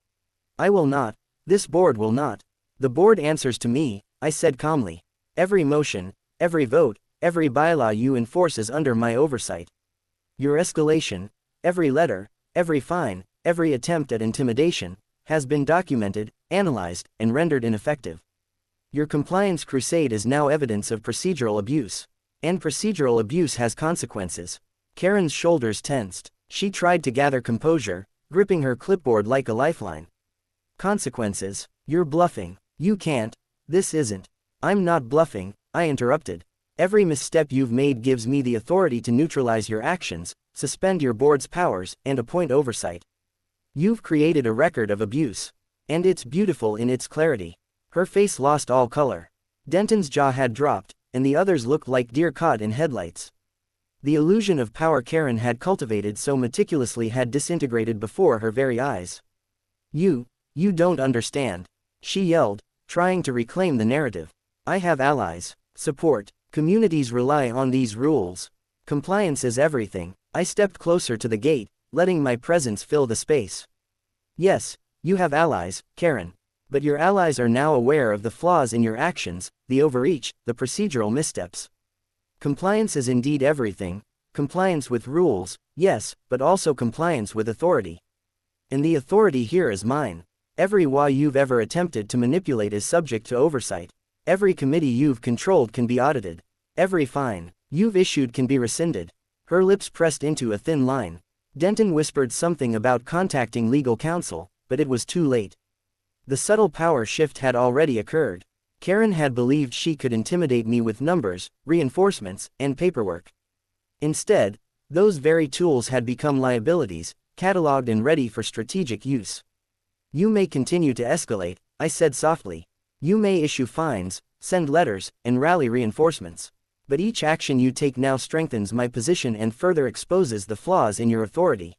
"I will not. This board will not. The board answers to me," I said calmly. "Every motion, every vote, every bylaw you enforce is under my oversight. Your escalation, every letter, every fine, every attempt at intimidation, has been documented, analyzed, and rendered ineffective. Your compliance crusade is now evidence of procedural abuse. And procedural abuse has consequences." Karen's shoulders tensed. She tried to gather composure, gripping her clipboard like a lifeline. "Consequences? You're bluffing. You can't. This isn't." "I'm not bluffing," I interrupted. "Every misstep you've made gives me the authority to neutralize your actions, suspend your board's powers, and appoint oversight. You've created a record of abuse. And it's beautiful in its clarity." Her face lost all color. Denton's jaw had dropped, and the others looked like deer caught in headlights. The illusion of power Karen had cultivated so meticulously had disintegrated before her very eyes. You don't understand," she yelled, trying to reclaim the narrative. "I have allies, support, communities rely on these rules. Compliance is everything." I stepped closer to the gate, letting my presence fill the space. "Yes, you have allies, Karen. But your allies are now aware of the flaws in your actions, the overreach, the procedural missteps. Compliance is indeed everything. Compliance with rules, yes, but also compliance with authority. And the authority here is mine. Every law you've ever attempted to manipulate is subject to oversight. Every committee you've controlled can be audited. Every fine you've issued can be rescinded." Her lips pressed into a thin line. Denton whispered something about contacting legal counsel, but it was too late. The subtle power shift had already occurred. Karen had believed she could intimidate me with numbers, reinforcements, and paperwork. Instead, those very tools had become liabilities, cataloged and ready for strategic use. "You may continue to escalate," I said softly. "You may issue fines, send letters, and rally reinforcements. But each action you take now strengthens my position and further exposes the flaws in your authority.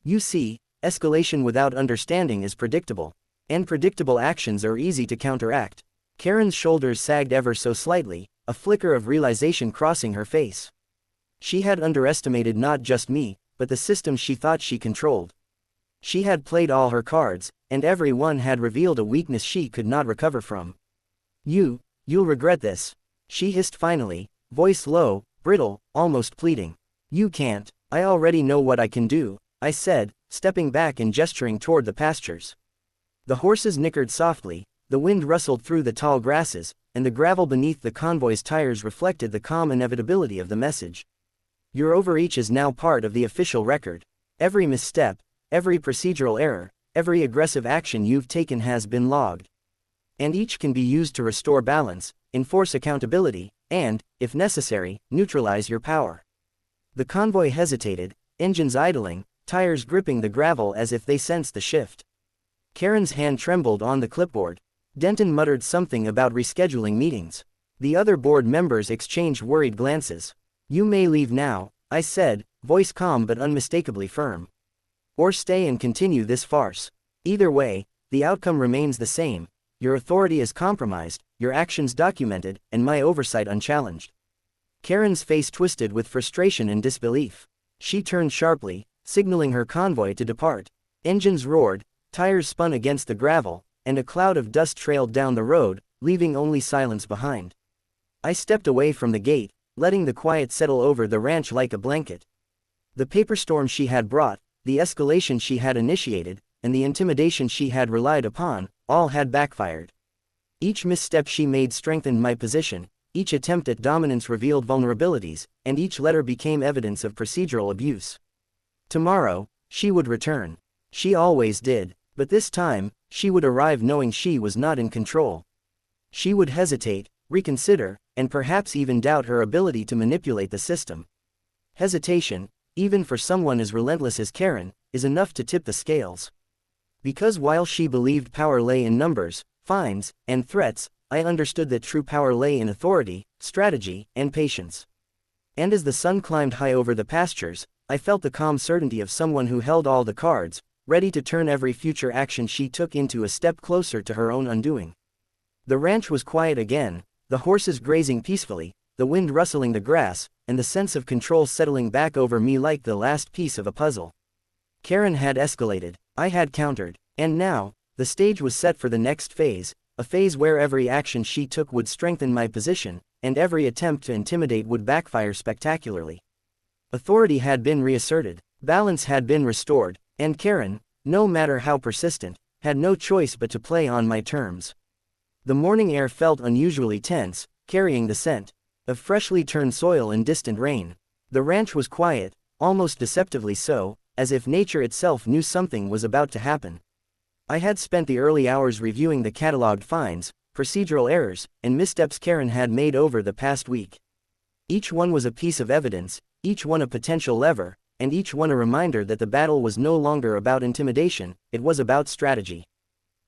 You see, escalation without understanding is predictable. And predictable actions are easy to counteract." Karen's shoulders sagged ever so slightly, a flicker of realization crossing her face. She had underestimated not just me, but the system she thought she controlled. She had played all her cards, and every one had revealed a weakness she could not recover from. You'll regret this," she hissed finally, voice low, brittle, almost pleading. "You can't." "I already know what I can do," I said, stepping back and gesturing toward the pastures. The horses nickered softly, the wind rustled through the tall grasses, and the gravel beneath the convoy's tires reflected the calm inevitability of the message. "Your overreach is now part of the official record. Every misstep, every procedural error, every aggressive action you've taken has been logged. And each can be used to restore balance, enforce accountability, and, if necessary, neutralize your power." The convoy hesitated, engines idling, tires gripping the gravel as if they sensed the shift. Karen's hand trembled on the clipboard. Denton muttered something about rescheduling meetings. The other board members exchanged worried glances. "You may leave now," I said, voice calm but unmistakably firm. "Or stay and continue this farce. Either way, the outcome remains the same. Your authority is compromised, your actions documented, and my oversight unchallenged." Karen's face twisted with frustration and disbelief. She turned sharply, signaling her convoy to depart. Engines roared, tires spun against the gravel, and a cloud of dust trailed down the road, leaving only silence behind. I stepped away from the gate, letting the quiet settle over the ranch like a blanket. The paper storm she had brought, the escalation she had initiated, and the intimidation she had relied upon, all had backfired. Each misstep she made strengthened my position, each attempt at dominance revealed vulnerabilities, and each letter became evidence of procedural abuse. Tomorrow, she would return. She always did, but this time, she would arrive knowing she was not in control. She would hesitate, reconsider, and perhaps even doubt her ability to manipulate the system. Hesitation, even for someone as relentless as Karen, is enough to tip the scales. Because while she believed power lay in numbers, fines, and threats, I understood that true power lay in authority, strategy, and patience. And as the sun climbed high over the pastures, I felt the calm certainty of someone who held all the cards, ready to turn every future action she took into a step closer to her own undoing. The ranch was quiet again, the horses grazing peacefully, the wind rustling the grass, and the sense of control settling back over me like the last piece of a puzzle. Karen had escalated, I had countered, and now, the stage was set for the next phase, a phase where every action she took would strengthen my position, and every attempt to intimidate would backfire spectacularly. Authority had been reasserted, balance had been restored, and Karen, no matter how persistent, had no choice but to play on my terms. The morning air felt unusually tense, carrying the scent of freshly turned soil and distant rain. The ranch was quiet, almost deceptively so, as if nature itself knew something was about to happen. I had spent the early hours reviewing the cataloged fines, procedural errors, and missteps Karen had made over the past week. Each one was a piece of evidence, each one a potential lever, and each one a reminder that the battle was no longer about intimidation, it was about strategy.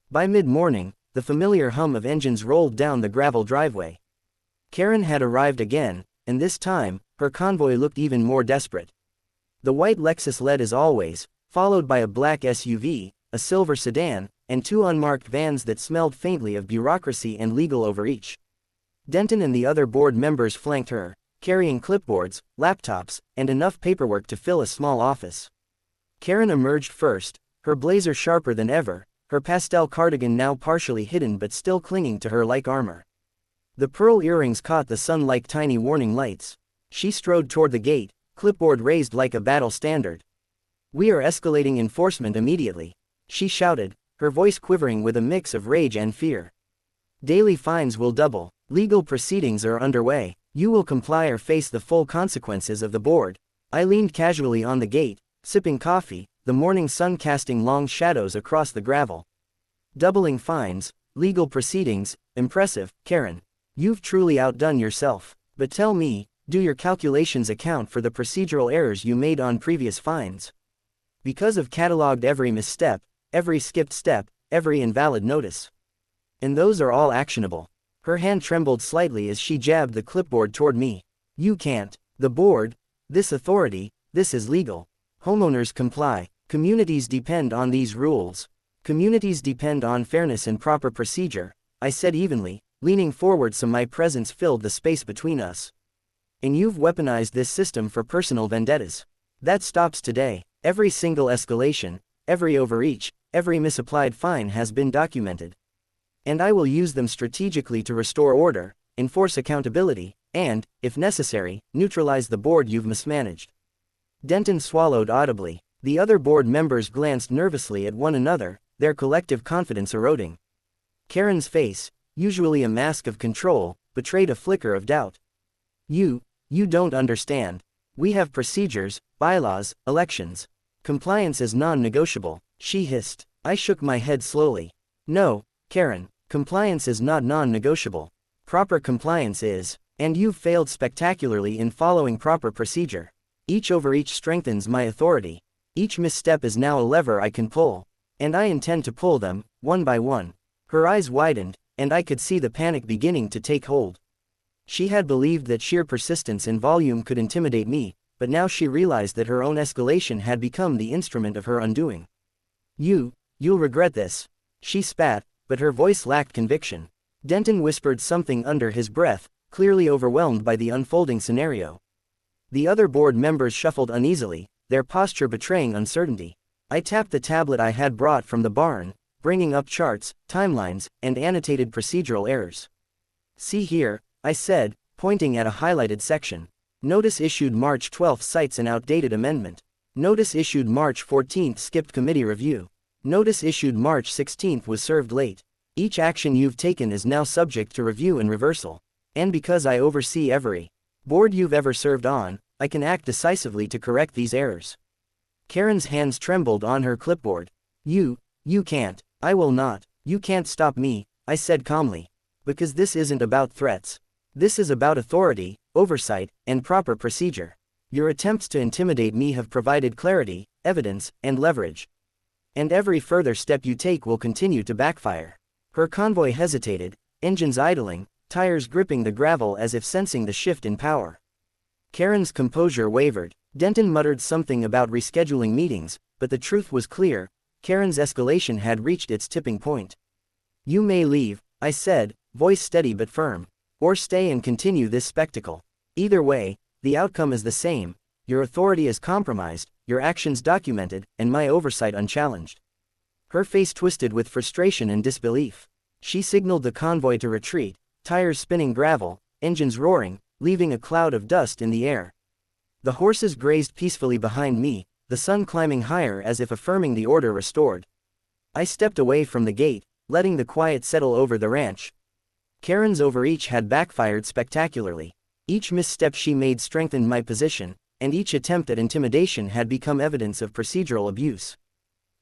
By mid-morning, the familiar hum of engines rolled down the gravel driveway. Karen had arrived again, and this time, her convoy looked even more desperate. The white Lexus led as always, followed by a black SUV, a silver sedan, and two unmarked vans that smelled faintly of bureaucracy and legal overreach. Denton and the other board members flanked her, carrying clipboards, laptops, and enough paperwork to fill a small office. Karen emerged first, her blazer sharper than ever, her pastel cardigan now partially hidden but still clinging to her like armor. The pearl earrings caught the sun like tiny warning lights. She strode toward the gate, clipboard raised like a battle standard. "We are escalating enforcement immediately," she shouted, her voice quivering with a mix of rage and fear. "Daily fines will double. Legal proceedings are underway. You will comply or face the full consequences of the board." I leaned casually on the gate, sipping coffee, the morning sun casting long shadows across the gravel. "Doubling fines, legal proceedings, impressive, Karen. You've truly outdone yourself. But tell me, do your calculations account for the procedural errors you made on previous fines? Because I've cataloged every misstep, every skipped step, every invalid notice. And those are all actionable." Her hand trembled slightly as she jabbed the clipboard toward me. "You can't. The board, this authority, this is legal. Homeowners comply. Communities depend on these rules. Communities depend on fairness and proper procedure," I said evenly, leaning forward so my presence filled the space between us. "And you've weaponized this system for personal vendettas. That stops today. Every single escalation, every overreach, every misapplied fine has been documented. And I will use them strategically to restore order, enforce accountability, and, if necessary, neutralize the board you've mismanaged." Denton swallowed audibly. The other board members glanced nervously at one another, their collective confidence eroding. Karen's face, usually a mask of control, betrayed a flicker of doubt. You don't understand. We have procedures, bylaws, elections. Compliance is non-negotiable," she hissed. I shook my head slowly. "No, Karen, compliance is not non-negotiable. Proper compliance is, and you've failed spectacularly in following proper procedure. Each overreach strengthens my authority. Each misstep is now a lever I can pull. And I intend to pull them, one by one." Her eyes widened, and I could see the panic beginning to take hold. She had believed that sheer persistence and volume could intimidate me, but now she realized that her own escalation had become the instrument of her undoing. You'll regret this." She spat, but her voice lacked conviction. Denton whispered something under his breath, clearly overwhelmed by the unfolding scenario. The other board members shuffled uneasily, their posture betraying uncertainty. I tapped the tablet I had brought from the barn, bringing up charts, timelines, and annotated procedural errors. "See here," I said, pointing at a highlighted section. "Notice issued March 12 cites an outdated amendment. Notice issued March 14 skipped committee review. Notice issued March 16 was served late. Each action you've taken is now subject to review and reversal. And because I oversee every board you've ever served on, I can act decisively to correct these errors." Karen's hands trembled on her clipboard. You can't. I will not. You can't stop me," I said calmly. "Because this isn't about threats. This is about authority, oversight, and proper procedure. Your attempts to intimidate me have provided clarity, evidence, and leverage. And every further step you take will continue to backfire." Her convoy hesitated, engines idling, tires gripping the gravel as if sensing the shift in power. Karen's composure wavered. Denton muttered something about rescheduling meetings, but the truth was clear. Karen's escalation had reached its tipping point. "You may leave," I said, voice steady but firm. "Or stay and continue this spectacle. Either way, the outcome is the same. Your authority is compromised, your actions documented, and my oversight unchallenged." Her face twisted with frustration and disbelief. She signaled the convoy to retreat, tires spinning gravel, engines roaring, leaving a cloud of dust in the air. The horses grazed peacefully behind me, the sun climbing higher as if affirming the order restored. I stepped away from the gate, letting the quiet settle over the ranch. Karen's overreach had backfired spectacularly. Each misstep she made strengthened my position, and each attempt at intimidation had become evidence of procedural abuse.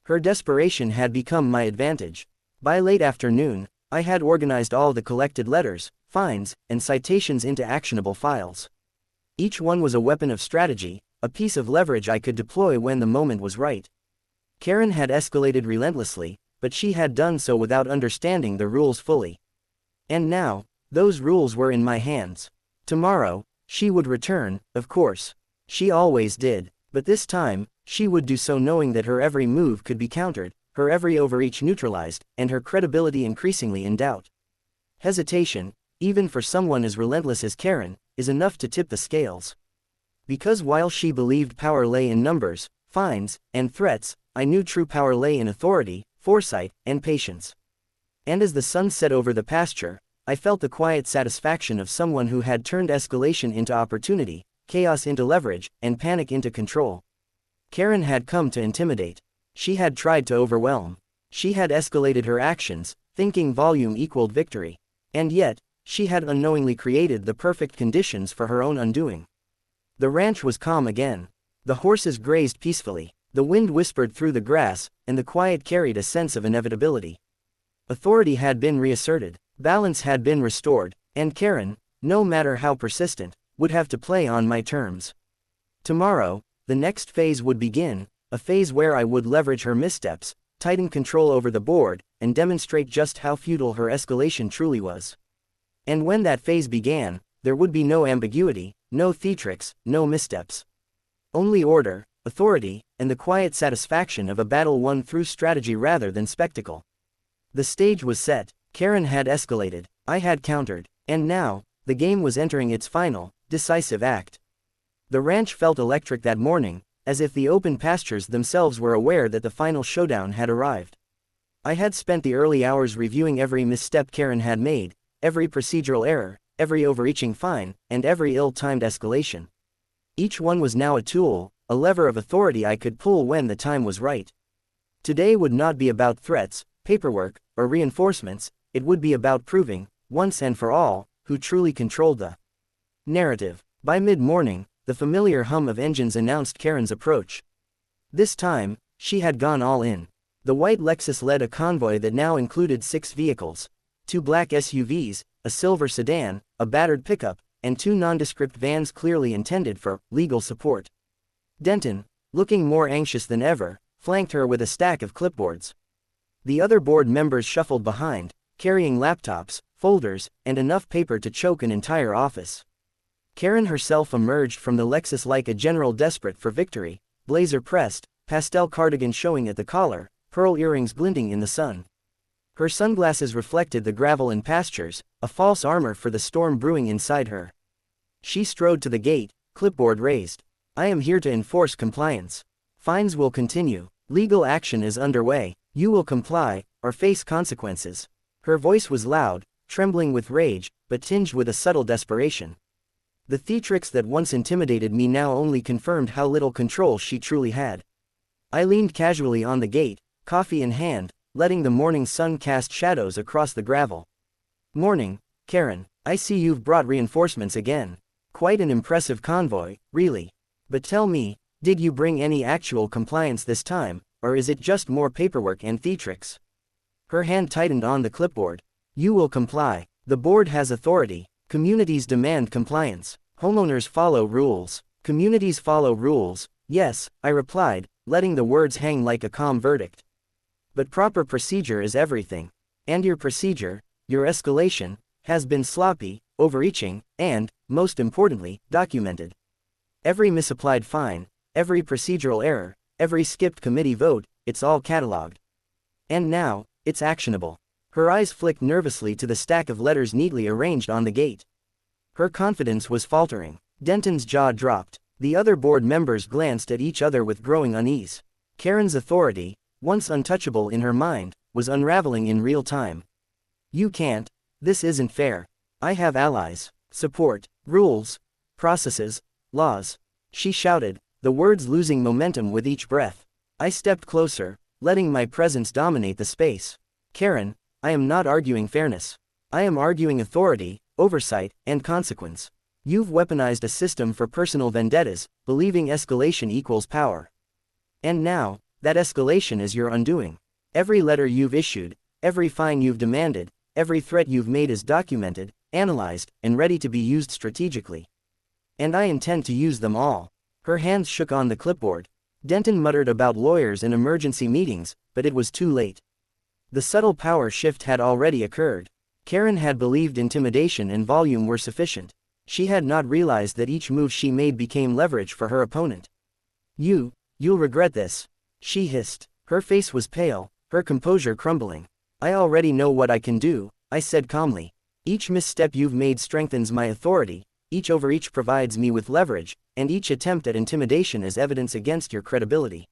Her desperation had become my advantage. By late afternoon, I had organized all the collected letters, fines, and citations into actionable files. Each one was a weapon of strategy, a piece of leverage I could deploy when the moment was right. Karen had escalated relentlessly, but she had done so without understanding the rules fully. And now, those rules were in my hands. Tomorrow, She would return, of course. She always did, but this time, she would do so knowing that her every move could be countered, her every overreach neutralized, and her credibility increasingly in doubt. Hesitation, even for someone as relentless as Karen, is enough to tip the scales. Because while she believed power lay in numbers, fines, and threats, I knew true power lay in authority, foresight, and patience. And as the sun set over the pasture, I felt the quiet satisfaction of someone who had turned escalation into opportunity, chaos into leverage, and panic into control. Karen had come to intimidate. She had tried to overwhelm. She had escalated her actions, thinking volume equaled victory. And yet, she had unknowingly created the perfect conditions for her own undoing. The ranch was calm again. The horses grazed peacefully. The wind whispered through the grass, and the quiet carried a sense of inevitability. Authority had been reasserted, balance had been restored, and Karen, no matter how persistent, would have to play on my terms. Tomorrow, the next phase would begin, a phase where I would leverage her missteps, tighten control over the board, and demonstrate just how futile her escalation truly was. And when that phase began, there would be no ambiguity, no theatrics, no missteps. Only order, authority, and the quiet satisfaction of a battle won through strategy rather than spectacle. The stage was set, Karen had escalated, I had countered, and now, the game was entering its final, decisive act. The ranch felt electric that morning, as if the open pastures themselves were aware that the final showdown had arrived. I had spent the early hours reviewing every misstep Karen had made, every procedural error, every overreaching fine, and every ill-timed escalation. Each one was now a tool, a lever of authority I could pull when the time was right. Today would not be about threats, paperwork, or reinforcements, it would be about proving, once and for all, who truly controlled the narrative. By mid-morning, the familiar hum of engines announced Karen's approach. This time, she had gone all in. The white Lexus led a convoy that now included 6 vehicles, 2 black SUVs, a silver sedan, a battered pickup, and 2 nondescript vans clearly intended for legal support. Denton, looking more anxious than ever, flanked her with a stack of clipboards. The other board members shuffled behind, carrying laptops, folders, and enough paper to choke an entire office. Karen herself emerged from the Lexus like a general desperate for victory, blazer pressed, pastel cardigan showing at the collar, pearl earrings glinting in the sun. Her sunglasses reflected the gravel and pastures, a false armor for the storm brewing inside her. She strode to the gate, clipboard raised. I am here to enforce compliance. Fines will continue. Legal action is underway. You will comply, or face consequences. Her voice was loud, trembling with rage, but tinged with a subtle desperation. The theatrics that once intimidated me now only confirmed how little control she truly had. I leaned casually on the gate, coffee in hand, letting the morning sun cast shadows across the gravel. Morning, Karen. I see you've brought reinforcements again. Quite an impressive convoy, really. But tell me, did you bring any actual compliance this time, or is it just more paperwork and theatrics? Her hand tightened on the clipboard. You will comply. The board has authority. Communities demand compliance. Homeowners follow rules. Communities follow rules. Yes, I replied, letting the words hang like a calm verdict. But proper procedure is everything. And your procedure, your escalation, has been sloppy, overreaching, and, most importantly, documented. Every misapplied fine, every procedural error, every skipped committee vote, it's all cataloged. And now, it's actionable. Her eyes flicked nervously to the stack of letters neatly arranged on the gate. Her confidence was faltering. Denton's jaw dropped. The other board members glanced at each other with growing unease. Karen's authority, once untouchable in her mind, was unraveling in real time. You can't. This isn't fair. I have allies, support, rules, processes, laws. She shouted, the words losing momentum with each breath. I stepped closer, letting my presence dominate the space. Karen, I am not arguing fairness. I am arguing authority, oversight, and consequence. You've weaponized a system for personal vendettas, believing escalation equals power. And now, that escalation is your undoing. Every letter you've issued, every fine you've demanded, every threat you've made is documented, analyzed, and ready to be used strategically. And I intend to use them all. Her hands shook on the clipboard. Denton muttered about lawyers and emergency meetings, but it was too late. The subtle power shift had already occurred. Karen had believed intimidation and volume were sufficient. She had not realized that each move she made became leverage for her opponent. You'll regret this," she hissed. Her face was pale, her composure crumbling. "I already know what I can do," I said calmly. "Each misstep you've made strengthens my authority, each overreach provides me with leverage, and each attempt at intimidation is evidence against your credibility.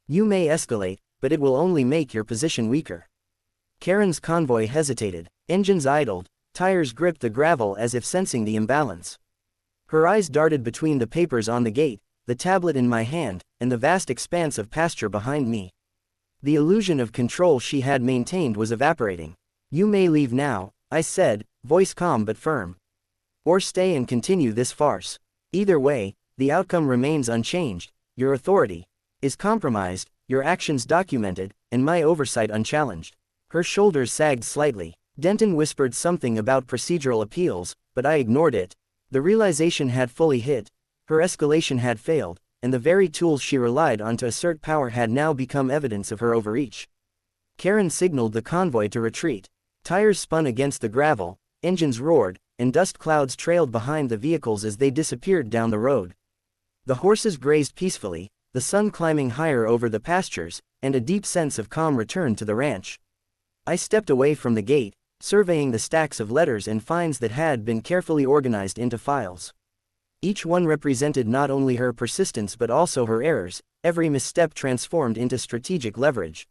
You may escalate, but it will only make your position weaker." Karen's convoy hesitated, engines idled, tires gripped the gravel as if sensing the imbalance. Her eyes darted between the papers on the gate, the tablet in my hand, and the vast expanse of pasture behind me. The illusion of control she had maintained was evaporating. "You may leave now," I said, voice calm but firm. "Or stay and continue this farce. Either way, the outcome remains unchanged. Your authority is compromised, your actions documented, and my oversight unchallenged." Her shoulders sagged slightly. Denton whispered something about procedural appeals, but I ignored it. The realization had fully hit. Her escalation had failed, and the very tools she relied on to assert power had now become evidence of her overreach. Karen signaled the convoy to retreat. Tires spun against the gravel, engines roared, and dust clouds trailed behind the vehicles as they disappeared down the road. The horses grazed peacefully, the sun climbing higher over the pastures, and a deep sense of calm returned to the ranch. I stepped away from the gate, surveying the stacks of letters and fines that had been carefully organized into files. Each one represented not only her persistence but also her errors, every misstep transformed into strategic leverage.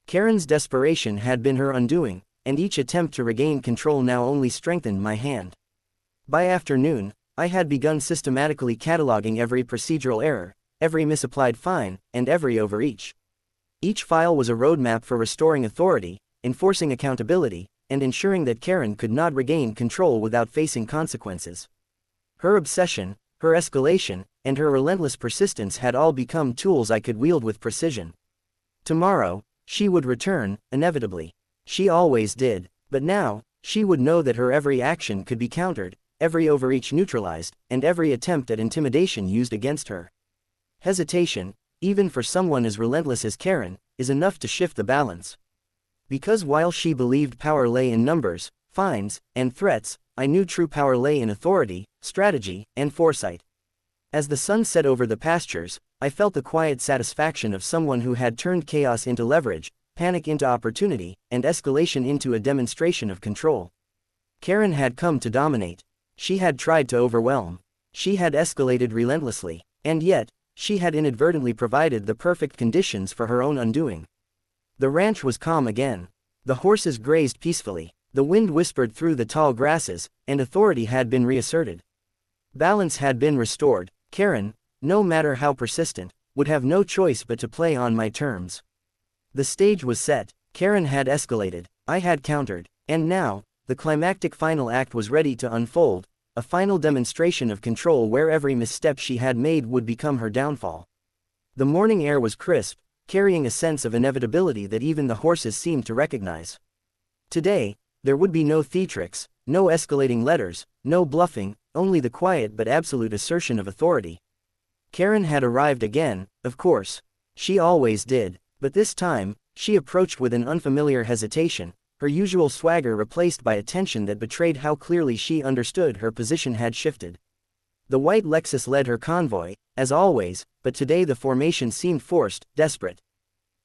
Karen's desperation had been her undoing, and each attempt to regain control now only strengthened my hand. By afternoon, I had begun systematically cataloging every procedural error, every misapplied fine, and every overreach. Each file was a roadmap for restoring authority, enforcing accountability, and ensuring that Karen could not regain control without facing consequences. Her obsession, her escalation, and her relentless persistence had all become tools I could wield with precision. Tomorrow, she would return, inevitably. She always did, but now, she would know that her every action could be countered, every overreach neutralized, and every attempt at intimidation used against her. Hesitation, even for someone as relentless as Karen, is enough to shift the balance. Because while she believed power lay in numbers, fines, and threats, I knew true power lay in authority, strategy, and foresight. As the sun set over the pastures, I felt the quiet satisfaction of someone who had turned chaos into leverage, panic into opportunity, and escalation into a demonstration of control. Karen had come to dominate. She had tried to overwhelm. She had escalated relentlessly, and yet, she had inadvertently provided the perfect conditions for her own undoing. The ranch was calm again. The horses grazed peacefully, the wind whispered through the tall grasses, and authority had been reasserted. Balance had been restored. Karen, no matter how persistent, would have no choice but to play on my terms. The stage was set. Karen had escalated, I had countered, and now, the climactic final act was ready to unfold, a final demonstration of control where every misstep she had made would become her downfall. The morning air was crisp, carrying a sense of inevitability that even the horses seemed to recognize. Today, there would be no theatrics, no escalating letters, no bluffing, only the quiet but absolute assertion of authority. Karen had arrived again, of course. She always did, but this time, she approached with an unfamiliar hesitation, her usual swagger replaced by a tension that betrayed how clearly she understood her position had shifted. The white Lexus led her convoy, as always, but today the formation seemed forced, desperate.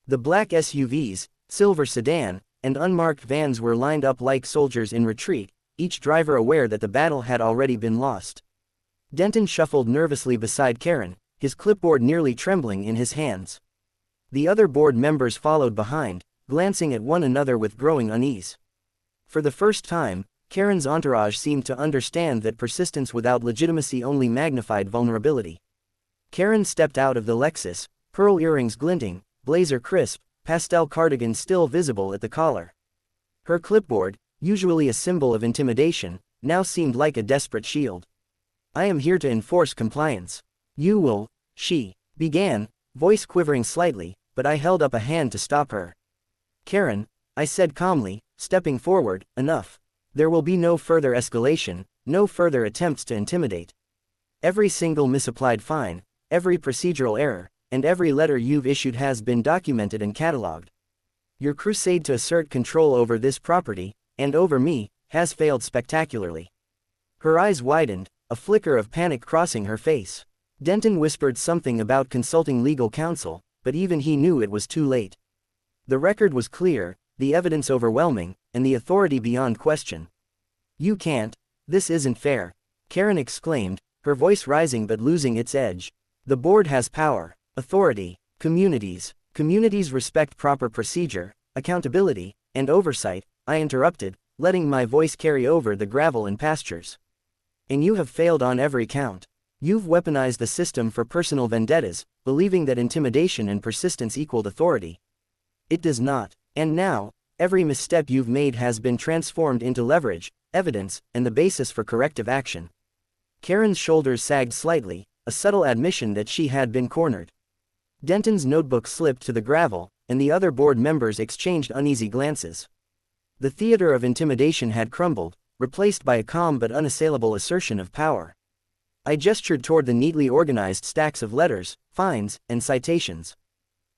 The black SUVs, silver sedan, and unmarked vans were lined up like soldiers in retreat, each driver aware that the battle had already been lost. Denton shuffled nervously beside Karen, his clipboard nearly trembling in his hands. The other board members followed behind, glancing at one another with growing unease. For the first time, Karen's entourage seemed to understand that persistence without legitimacy only magnified vulnerability. Karen stepped out of the Lexus, pearl earrings glinting, blazer crisp, pastel cardigan still visible at the collar. Her clipboard, usually a symbol of intimidation, now seemed like a desperate shield. "I am here to enforce compliance. You will," she began, voice quivering slightly, but I held up a hand to stop her. "Karen," I said calmly, stepping forward, "enough. There will be no further escalation, no further attempts to intimidate. Every single misapplied fine, every procedural error, and every letter you've issued has been documented and catalogued. Your crusade to assert control over this property, and over me, has failed spectacularly. Her eyes widened, a flicker of panic crossing her face. Denton whispered something about consulting legal counsel, but even he knew it was too late. The record was clear, the evidence overwhelming, and the authority beyond question. "You can't. This isn't fair," Karen exclaimed, her voice rising but losing its edge. "The board has power, authority, communities. Communities respect proper procedure, accountability, and oversight," I interrupted, letting my voice carry over the gravel and pastures. "And you have failed on every count. You've weaponized the system for personal vendettas, believing that intimidation and persistence equaled authority. It does not. And now, every misstep you've made has been transformed into leverage, evidence, and the basis for corrective action." Karen's shoulders sagged slightly, a subtle admission that she had been cornered. Denton's notebook slipped to the gravel, and the other board members exchanged uneasy glances. The theater of intimidation had crumbled, replaced by a calm but unassailable assertion of power. I gestured toward the neatly organized stacks of letters, fines, and citations.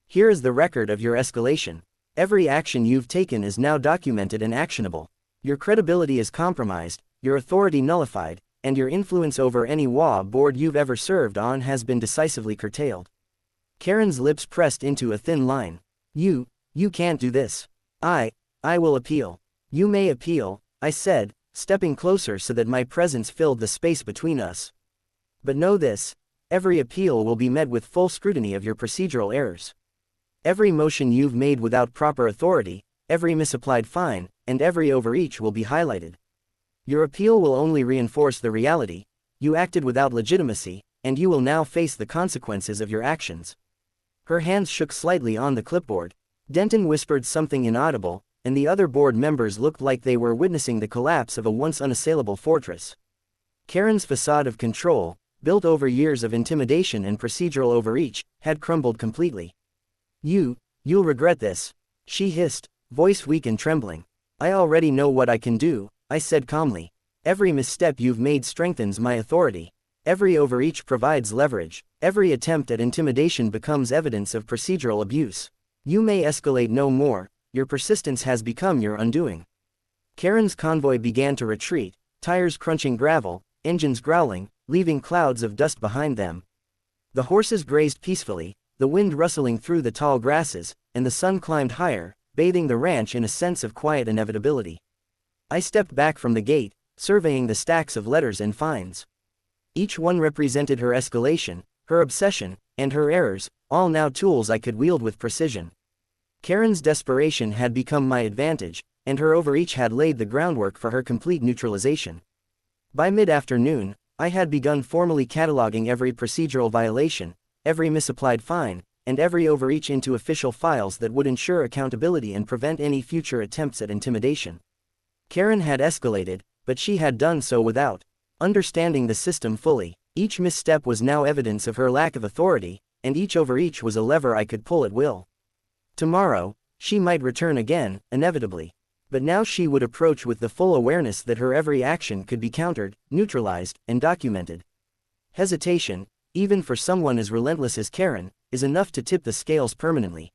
"Here is the record of your escalation. Every action you've taken is now documented and actionable. Your credibility is compromised, your authority nullified, and your influence over any HOA board you've ever served on has been decisively curtailed." Karen's lips pressed into a thin line. You can't do this. I will appeal." "You may appeal," I said, stepping closer so that my presence filled the space between us. "But know this, every appeal will be met with full scrutiny of your procedural errors. Every motion you've made without proper authority, every misapplied fine, and every overreach will be highlighted. Your appeal will only reinforce the reality: you acted without legitimacy, and you will now face the consequences of your actions." Her hands shook slightly on the clipboard. Denton whispered something inaudible, and the other board members looked like they were witnessing the collapse of a once unassailable fortress. Karen's facade of control, built over years of intimidation and procedural overreach, had crumbled completely. You'll regret this," she hissed, voice weak and trembling. "I already know what I can do," I said calmly. "Every misstep you've made strengthens my authority. Every overreach provides leverage. Every attempt at intimidation becomes evidence of procedural abuse. You may escalate no more, your persistence has become your undoing." Karen's convoy began to retreat, tires crunching gravel, engines growling, leaving clouds of dust behind them. The horses grazed peacefully, the wind rustling through the tall grasses, and the sun climbed higher, bathing the ranch in a sense of quiet inevitability. I stepped back from the gate, surveying the stacks of letters and fines. Each one represented her escalation, her obsession, and her errors, all now tools I could wield with precision. Karen's desperation had become my advantage, and her overreach had laid the groundwork for her complete neutralization. By mid-afternoon, I had begun formally cataloging every procedural violation, every misapplied fine, and every overreach into official files that would ensure accountability and prevent any future attempts at intimidation. Karen had escalated, but she had done so without understanding the system fully. Each misstep was now evidence of her lack of authority, and each overreach was a lever I could pull at will. Tomorrow, she might return again, inevitably. But now she would approach with the full awareness that her every action could be countered, neutralized, and documented. Hesitation, even for someone as relentless as Karen, is enough to tip the scales permanently.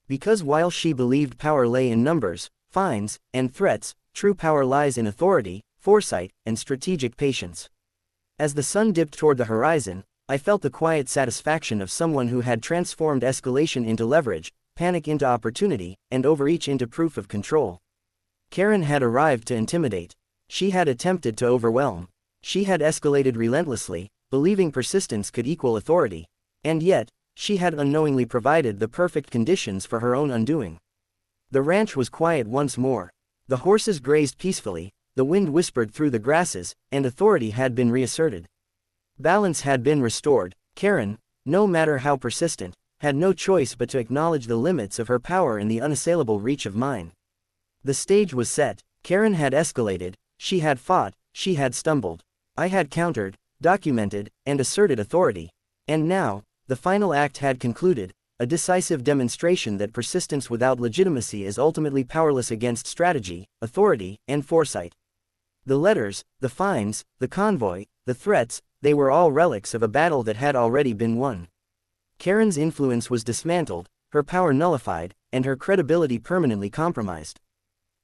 Because while she believed power lay in numbers, fines, and threats, true power lies in authority, foresight, and strategic patience. As the sun dipped toward the horizon, I felt the quiet satisfaction of someone who had transformed escalation into leverage, panic into opportunity, and overreach into proof of control. Karen had arrived to intimidate. She had attempted to overwhelm. She had escalated relentlessly, believing persistence could equal authority. And yet, she had unknowingly provided the perfect conditions for her own undoing. The ranch was quiet once more. The horses grazed peacefully, the wind whispered through the grasses, and authority had been reasserted. Balance had been restored. Karen, no matter how persistent, had no choice but to acknowledge the limits of her power in the unassailable reach of mine. The stage was set. Karen had escalated, she had fought, she had stumbled. I had countered, documented, and asserted authority. And now, the final act had concluded, a decisive demonstration that persistence without legitimacy is ultimately powerless against strategy, authority, and foresight. The letters, the fines, the convoy, the threats, they were all relics of a battle that had already been won. Karen's influence was dismantled, her power nullified, and her credibility permanently compromised.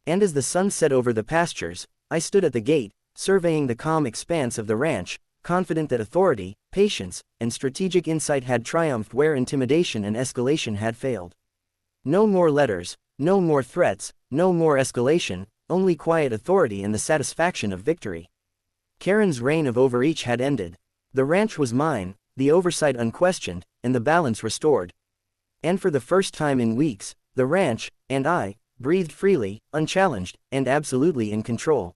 And as the sun set over the pastures, I stood at the gate, surveying the calm expanse of the ranch, confident that authority, patience, and strategic insight had triumphed where intimidation and escalation had failed. No more letters, no more threats, no more escalation, only quiet authority and the satisfaction of victory. Karen's reign of overreach had ended. The ranch was mine, the oversight unquestioned, and the balance restored. And for the first time in weeks, the ranch, and I, breathed freely, unchallenged, and absolutely in control.